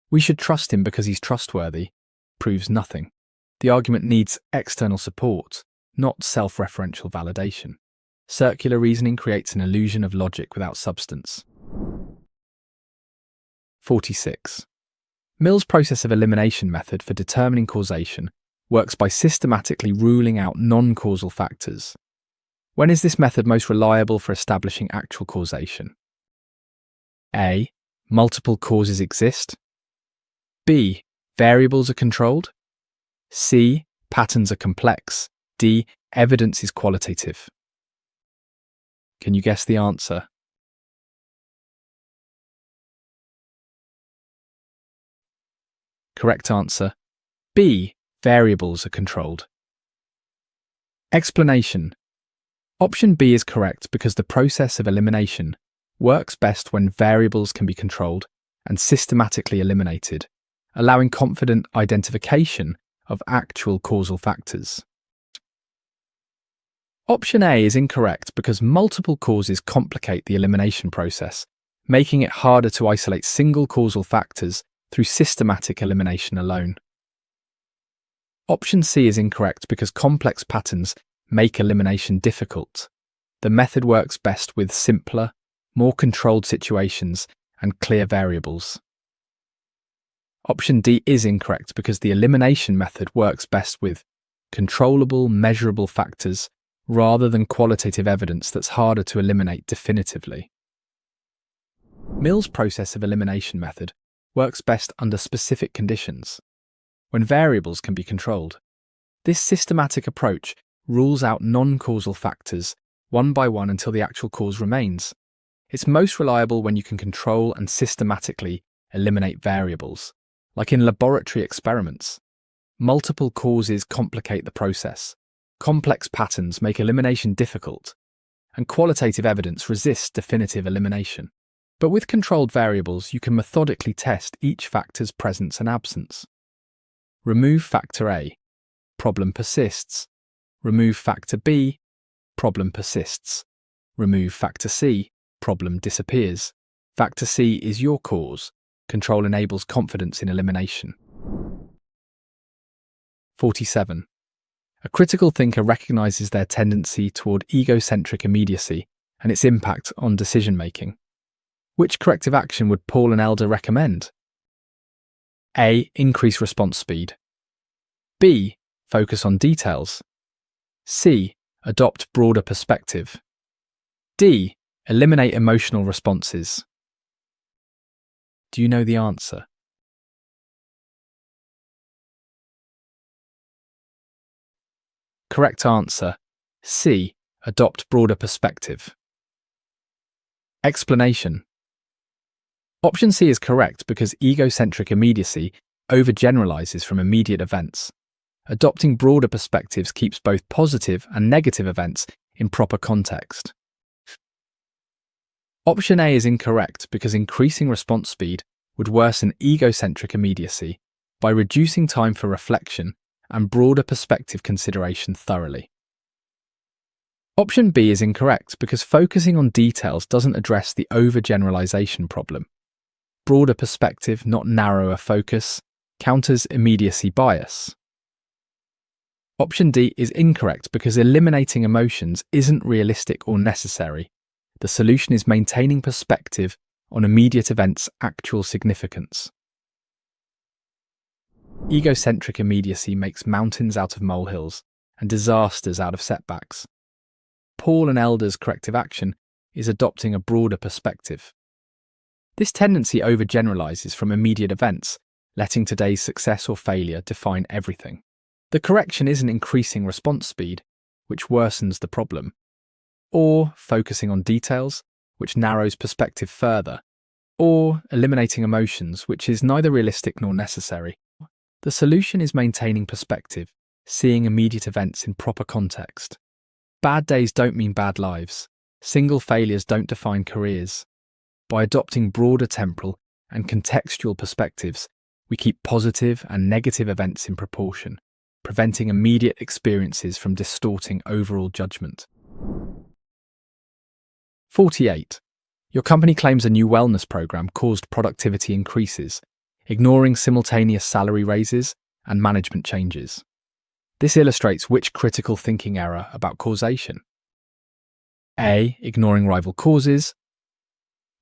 We should trust him because he's trustworthy proves nothing. The argument needs external support, not self-referential validation. Circular reasoning creates an illusion of logic without substance. 46. Mill's process of elimination method for determining causation works by systematically ruling out non-causal factors. When is this method most reliable for establishing actual causation? A. Multiple causes exist. B. Variables are controlled. C. Patterns are complex. D. Evidence is qualitative. Can you guess the answer? Correct answer, B. Variables are controlled. Explanation: option B is correct because the process of elimination works best when variables can be controlled and systematically eliminated, allowing confident identification of actual causal factors. Option A is incorrect because multiple causes complicate the elimination process, making it harder to isolate single causal factors through systematic elimination alone. Option C is incorrect because complex patterns make elimination difficult. The method works best with simpler, more controlled situations and clear variables. Option D is incorrect because the elimination method works best with controllable, measurable factors rather than qualitative evidence that's harder to eliminate definitively. Mill's process of elimination method works best under specific conditions, when variables can be controlled. This systematic approach rules out non-causal factors one by one until the actual cause remains. It's most reliable when you can control and systematically eliminate variables, like in laboratory experiments. Multiple causes complicate the process. Complex patterns make elimination difficult, and qualitative evidence resists definitive elimination. But with controlled variables, you can methodically test each factor's presence and absence. Remove factor A, problem persists. Remove factor B, problem persists. Remove factor C, problem disappears. Factor C is your cause. Control enables confidence in elimination. 47. A critical thinker recognizes their tendency toward egocentric immediacy and its impact on decision-making. Which corrective action would Paul and Elder recommend? A. Increase response speed. B. Focus on details. C. Adopt broader perspective. D. Eliminate emotional responses. Do you know the answer? Correct answer, C. Adopt broader perspective. Explanation. Option C is correct because egocentric immediacy overgeneralizes from immediate events. Adopting broader perspectives keeps both positive and negative events in proper context. Option A is incorrect because increasing response speed would worsen egocentric immediacy by reducing time for reflection and broader perspective consideration thoroughly. Option B is incorrect because focusing on details doesn't address the overgeneralization problem. Broader perspective, not narrower focus, counters immediacy bias. Option D is incorrect because eliminating emotions isn't realistic or necessary. The solution is maintaining perspective on immediate events' actual significance. Egocentric immediacy makes mountains out of molehills and disasters out of setbacks. Paul and Elder's corrective action is adopting a broader perspective. This tendency overgeneralizes from immediate events, letting today's success or failure define everything. The correction isn't increasing response speed, which worsens the problem, or focusing on details, which narrows perspective further, or eliminating emotions, which is neither realistic nor necessary. The solution is maintaining perspective, seeing immediate events in proper context. Bad days don't mean bad lives. Single failures don't define careers. By adopting broader temporal and contextual perspectives, we keep positive and negative events in proportion, preventing immediate experiences from distorting overall judgment. 48. Your company claims a new wellness program caused productivity increases, ignoring simultaneous salary raises and management changes. This illustrates which critical thinking error about causation? A. Ignoring rival causes.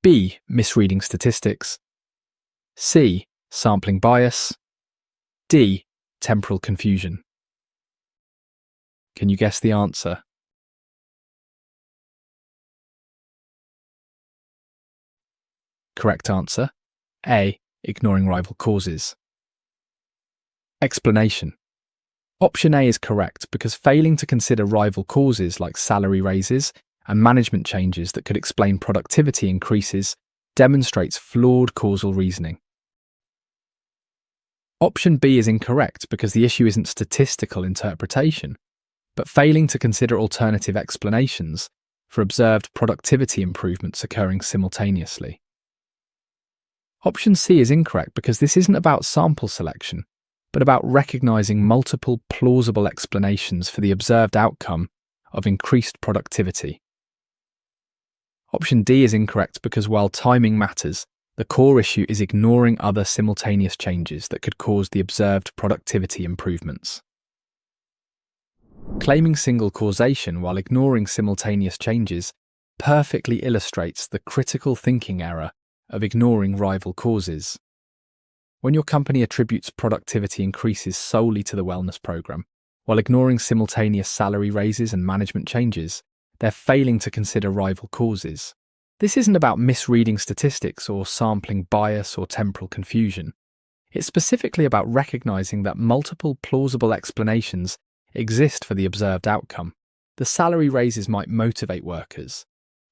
B. Misreading statistics. C. Sampling bias. D. Temporal confusion. Can you guess the answer? Correct answer, A. Ignoring rival causes. Explanation. Option A is correct because failing to consider rival causes like salary raises and management changes that could explain productivity increases demonstrates flawed causal reasoning. Option B is incorrect because the issue isn't statistical interpretation, but failing to consider alternative explanations for observed productivity improvements occurring simultaneously. Option C is incorrect because this isn't about sample selection, but about recognizing multiple plausible explanations for the observed outcome of increased productivity. Option D is incorrect because while timing matters, the core issue is ignoring other simultaneous changes that could cause the observed productivity improvements. Claiming single causation while ignoring simultaneous changes perfectly illustrates the critical thinking error of ignoring rival causes. When your company attributes productivity increases solely to the wellness program, while ignoring simultaneous salary raises and management changes, they're failing to consider rival causes. This isn't about misreading statistics or sampling bias or temporal confusion. It's specifically about recognizing that multiple plausible explanations exist for the observed outcome. The salary raises might motivate workers.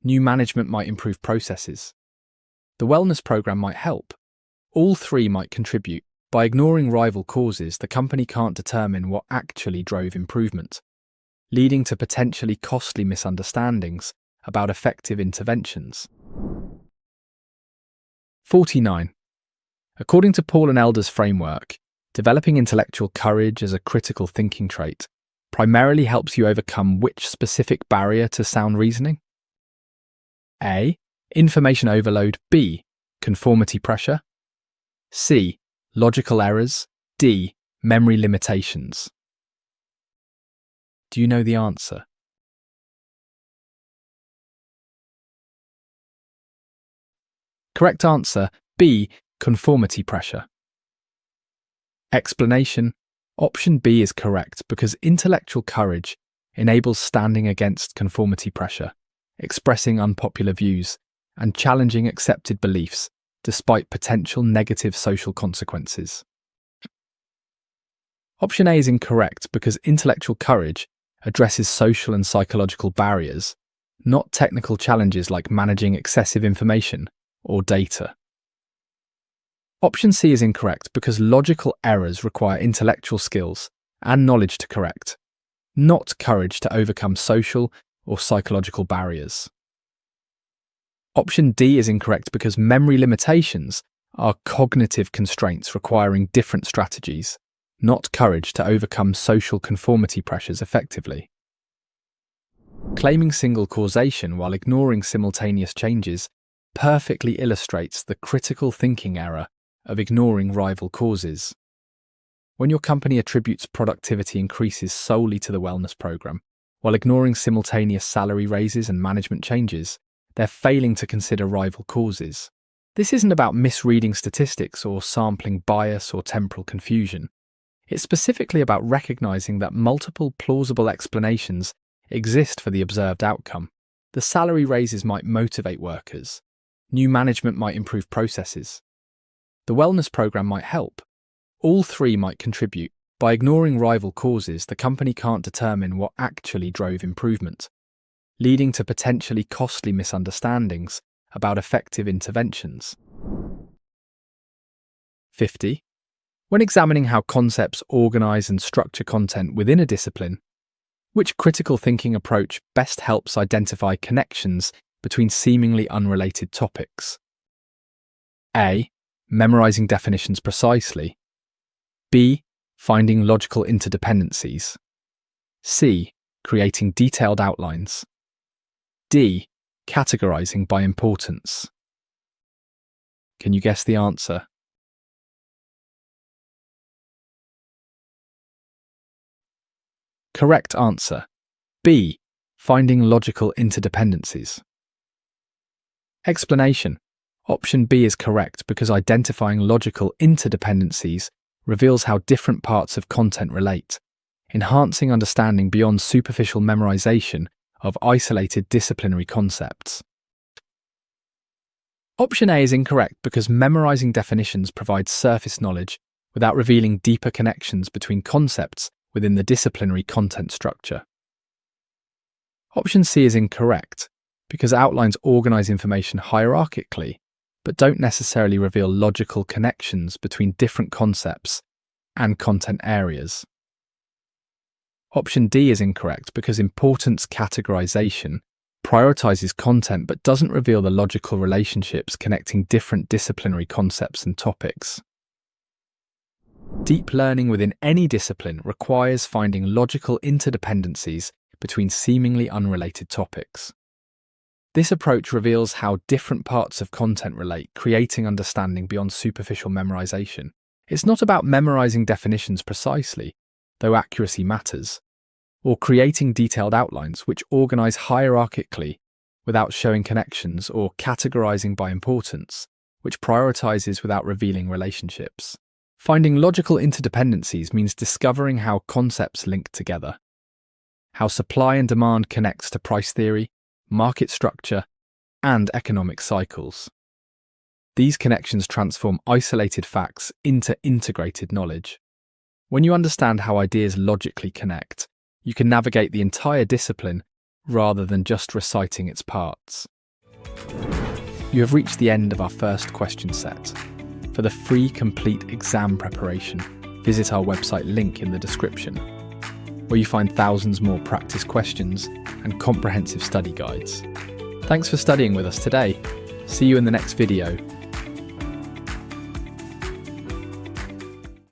New management might improve processes. The wellness program might help. All three might contribute. By ignoring rival causes, the company can't determine what actually drove improvement, leading to potentially costly misunderstandings about effective interventions. 49. According to Paul and Elder's framework, developing intellectual courage as a critical thinking trait primarily helps you overcome which specific barrier to sound reasoning? A. Information overload. B. Conformity pressure. C. Logical errors. D. Memory limitations. Do you know the answer? Correct answer, B. Conformity pressure. Explanation: option B is correct because intellectual courage enables standing against conformity pressure, expressing unpopular views, and challenging accepted beliefs despite potential negative social consequences. Option A is incorrect because intellectual courage addresses social and psychological barriers, not technical challenges like managing excessive information or data. Option C is incorrect because logical errors require intellectual skills and knowledge to correct, not courage to overcome social or psychological barriers. Option D is incorrect because memory limitations are cognitive constraints requiring different strategies, not courage to overcome social conformity pressures effectively. Claiming single causation while ignoring simultaneous changes perfectly illustrates the critical thinking error of ignoring rival causes. When your company attributes productivity increases solely to the wellness program, while ignoring simultaneous salary raises and management changes, they're failing to consider rival causes. This isn't about misreading statistics or sampling bias or temporal confusion. It's specifically about recognizing that multiple plausible explanations exist for the observed outcome. The salary raises might motivate workers. New management might improve processes. The wellness program might help. All three might contribute. By ignoring rival causes, the company can't determine what actually drove improvement, leading to potentially costly misunderstandings about effective interventions. 50. When examining how concepts organize and structure content within a discipline, which critical thinking approach best helps identify connections between seemingly unrelated topics? A. Memorizing definitions precisely. B. Finding logical interdependencies. C. Creating detailed outlines. D. Categorizing by importance. Can you guess the answer? Correct answer. B. Finding logical interdependencies. Explanation: option B is correct because identifying logical interdependencies reveals how different parts of content relate, enhancing understanding beyond superficial memorization of isolated disciplinary concepts. Option A is incorrect because memorizing definitions provides surface knowledge without revealing deeper connections between concepts within the disciplinary content structure. Option C is incorrect because outlines organize information hierarchically, but don't necessarily reveal logical connections between different concepts and content areas. Option D is incorrect because importance categorization prioritizes content but doesn't reveal the logical relationships connecting different disciplinary concepts and topics. Deep learning within any discipline requires finding logical interdependencies between seemingly unrelated topics. This approach reveals how different parts of content relate, creating understanding beyond superficial memorization. It's not about memorizing definitions precisely, though accuracy matters, or creating detailed outlines which organize hierarchically without showing connections, or categorizing by importance, which prioritizes without revealing relationships. Finding logical interdependencies means discovering how concepts link together, how supply and demand connects to price theory, market structure, and economic cycles. These connections transform isolated facts into integrated knowledge. When you understand how ideas logically connect, you can navigate the entire discipline rather than just reciting its parts. You have reached the end of our first question set. For the free complete exam preparation, visit our website link in the description, where you find thousands more practice questions and comprehensive study guides. Thanks for studying with us today. See you in the next video.